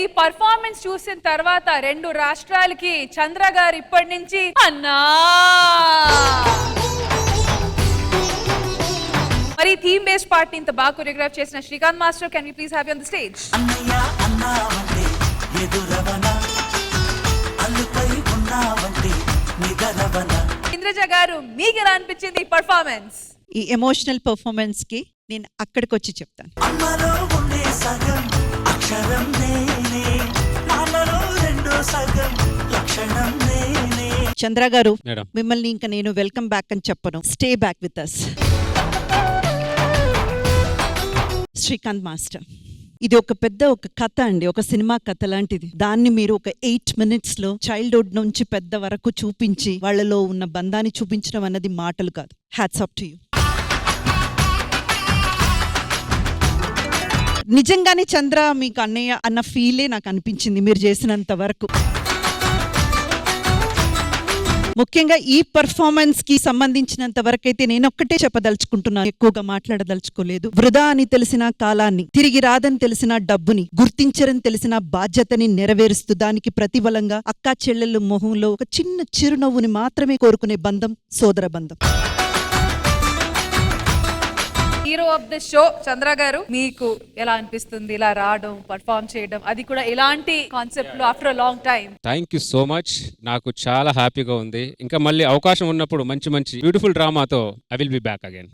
ఈ పర్ఫార్మెన్స్ చూసిన తర్వాత 2 రాష్ట్రాలకి చంద్ర గారు ఇప్పటి నుంచి అన్నా మరి థీమ్ బేస్డ్ పార్ట్ ఇంత బాగా కొరియోగ్రాఫ్ చేసిన Srikanth master, can we please have you on the stage? అన్నయ్య అన్నావంటే ఎదురవన, అల్లుపై ఉన్నావంటే నిదరవన. ఇంద్రజ గారు, మీకు ఎలా అనిపించింది ఈ పర్ఫార్మెన్స్? ఈ ఎమోషనల్ పర్ఫార్మెన్స్ కి నేను అక్కడికి వచ్చి చెప్తాను. అమ్మలో ఉండే సగం అక్షరం నేనే, నాన్నలో రెండో సగం లక్షణం నేనే. చంద్ర గారు, మేడం, మిమ్మల్ని ఇంకా నేను వెల్కమ్ బ్యాక్ అని చెప్పను. Stay back with us. Srikanth master, ఇది ఒక కథ అండి, ఒక సినిమా కథ లాంటిది. దాన్ని మీరు ఒక 8 minutes లో చైల్డ్హుడ్ నుంచి పెద్ద వరకు చూపించి వాళ్ళలో ఉన్న బంధాన్ని చూపించడం అన్నది మాటలు కాదు. Hats off to you. నిజంగానే చంద్ర మీకు అన్నయ్య అన్న ఫీలే నాకు అనిపించింది మీరు చేసినంత వరకు. ముఖ్యంగా ఈ పర్ఫార్మెన్స్ కి సంబంధించినంత వరకైతే నేను ఒక్కటే చెప్పదలుచుకుంటున్నాను, ఎక్కువగా మాట్లాడదలుచుకోలేదు. వృధా అని తెలిసిన కాలాన్ని, తిరిగి రాదని తెలిసిన డబ్బుని, గుర్తించరని తెలిసిన బాధ్యతని నెరవేరుస్తూ దానికి ప్రతిఫలంగా అక్కా చెల్లెళ్ళు మొహంలో ఒక చిన్న చిరునవ్వుని మాత్రమే కోరుకునే బంధం సోదర బంధం. హీరో ఆఫ్ ద షో చంద్ర గారు, మీకు ఎలా అనిపిస్తుంది ఇలా రావడం, పర్ఫార్మ్ చేయడం, అది కూడా ఇలాంటి కాన్సెప్ట్ లో after long time? Thank you so much. నాకు చాలా హ్యాపీగా ఉంది. ఇంకా మళ్ళీ అవకాశం ఉన్నప్పుడు మంచి మంచి బ్యూటిఫుల్ డ్రామాతో I will be back again.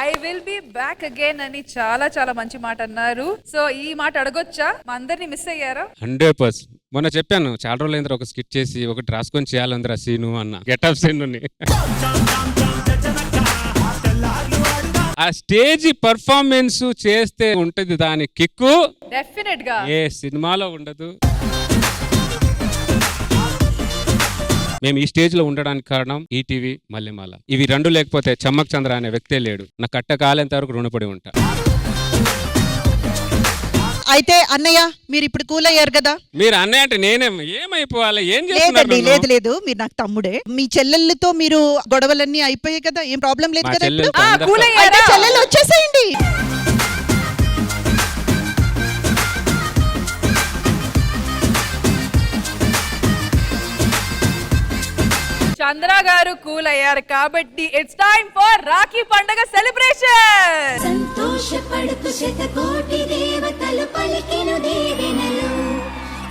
I will be back again అని చాలా చాలా మంచి మాట అన్నారు. సో ఈ మాట అడగొచ్చా? మా అందరినీ మిస్ అయ్యారా? 100%. మొన్న చెప్పాను, చాలా రోజులైంది ఒక స్కిట్ చేసి ఒకటి రాసుకొని చేయాలందరూ సీను అన్న గెటప్ సీన్. ఆ స్టేజ్ పర్ఫార్మెన్స్ చేస్తే ఉంటది దాని కిక్కు, డెఫినెట్ గా ఏ సినిమాలో ఉండదు. మేము ఈ స్టేజ్ లో ఉండడానికి కారణం ఈటీవీ, మల్లెమాల. ఇవి రెండు లేకపోతే చమ్మక్ చంద్ర అనే వ్యక్తే లేడు. నా కట్ట కాలేంత వరకు రుణపడి ఉంటా. అయితే అన్నయ్య, మీరు ఇప్పుడు కూల్ అయ్యారు కదా? మీరు అన్నయ్య అంటే ఏమైపోవాలి? ఏం లేదండి, చేస్తున్నారు? లేదు లేదు, మీరు నాకు తమ్ముడే. మీ చెల్లెళ్ళతో మీరు గొడవలన్నీ అయిపోయాయి కదా, ఏం ప్రాబ్లం లేదు మా కదా? చెల్లెలతో ఇప్పుడు? అందరితో- కూల్ అయ్యారా? అయితే చెల్లెళ్ళు వచ్చేసేయండి. చంద్ర గారు కూల్ అయ్యారు కాబట్టి ఇట్స్ టైం ఫర్ రాఖీ పండగ సెలబ్రేషన్. సంతోషపడుతు శతకోటి దేవతలు పలికిన దీవెనలు,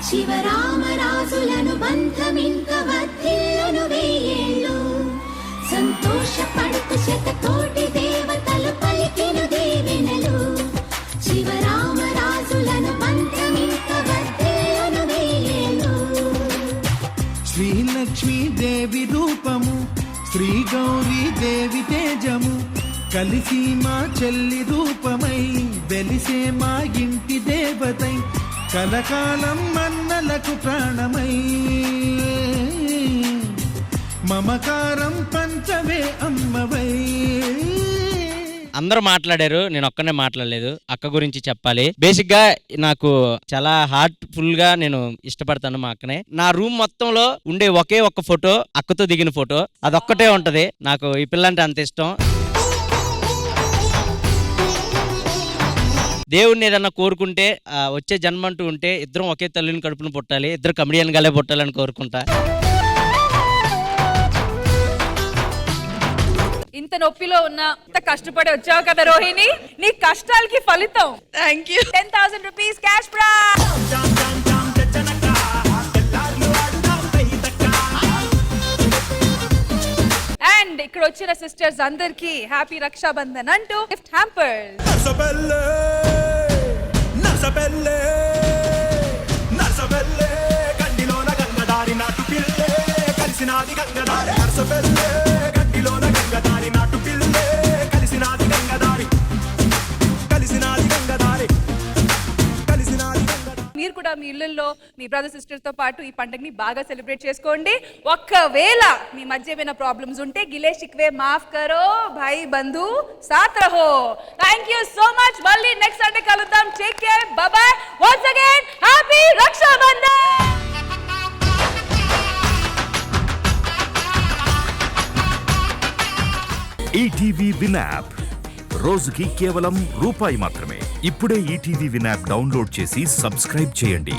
శివరామరాజులను బంధమింక వర్ధిల్లును వేయేళ్ళు. సంతోషపడుతు శతకోటి దేవతలు పలికిన దీవెనలు, శివరామరాజులను బంధమింక వర్ధిల్లును వేయేళ్ళు. శ్రీలక్ష్మీ దేవి రూపము, శ్రీ గౌరీ దేవి తేజము, కలిసి మా చెల్లి రూపమై వెలిసే మా ఇంటి దేవతై, కలకాలం మన్నలకు ప్రాణమై, మమకారం పంచవే అమ్మవై. అందరూ మాట్లాడారు, నేను ఒక్కనే మాట్లాడలేదు. అక్క గురించి చెప్పాలి. బేసిక్ గా నాకు చాలా హార్ట్ ఫుల్ గా నేను ఇష్టపడతాను మా అక్కనే. నా రూమ్ మొత్తంలో ఉండే ఒకే ఒక్క ఫోటో అక్కతో దిగిన ఫోటో, అదొక్కటే ఉంటది. నాకు ఈ పిల్ల అంటే అంత ఇష్టం. దేవుడిని ఏదన్నా కోరుకుంటే వచ్చే జన్మంటూ ఉంటే ఇద్దరం ఒకే తల్లిని కడుపును పుట్టాలి, ఇద్దరు కమెడియన్ గాలే పుట్టాలని కోరుకుంటా. ఇంత నొప్పిలో ఉన్న, ఇంత కష్టపడి వచ్చావు కదా రోహిణి, నీ కష్టాలకి ఫలితం. Thank you. 10,000 rupees cash prize. And ఇక్కడ వచ్చిన సిస్టర్స్ అందరికి హ్యాపీ రక్షాబంధన్ అంటూ గిఫ్ట్ హ్యాంపర్స్. మీరు కూడా మీ ఇళ్ళల్లో మీ బ్రదర్ సిస్టర్ తో పాటు ఈ పండుగని బాగా సెలబ్రేట్ చేసుకోండి. ఒక్కవేళ మీ మధ్య ఏమైనా ప్రాబ్లమ్స్ ఉంటే గిలే శిక్వే మాఫ్ కరో, భాయ్ బంధు సాత్ రహో. Thank you so much. మళ్ళీ నెక్స్ట్ సండే కలుద్దాం. Take care, bye bye. Once again happy Raksha Bandhan. ETV win app రోజుకి కేవలం రూపాయి మాత్రమే. ఇప్పుడే ఈటీవీ విన్ యాప్ డౌన్లోడ్ చేసి సబ్స్క్రైబ్ చేయండి.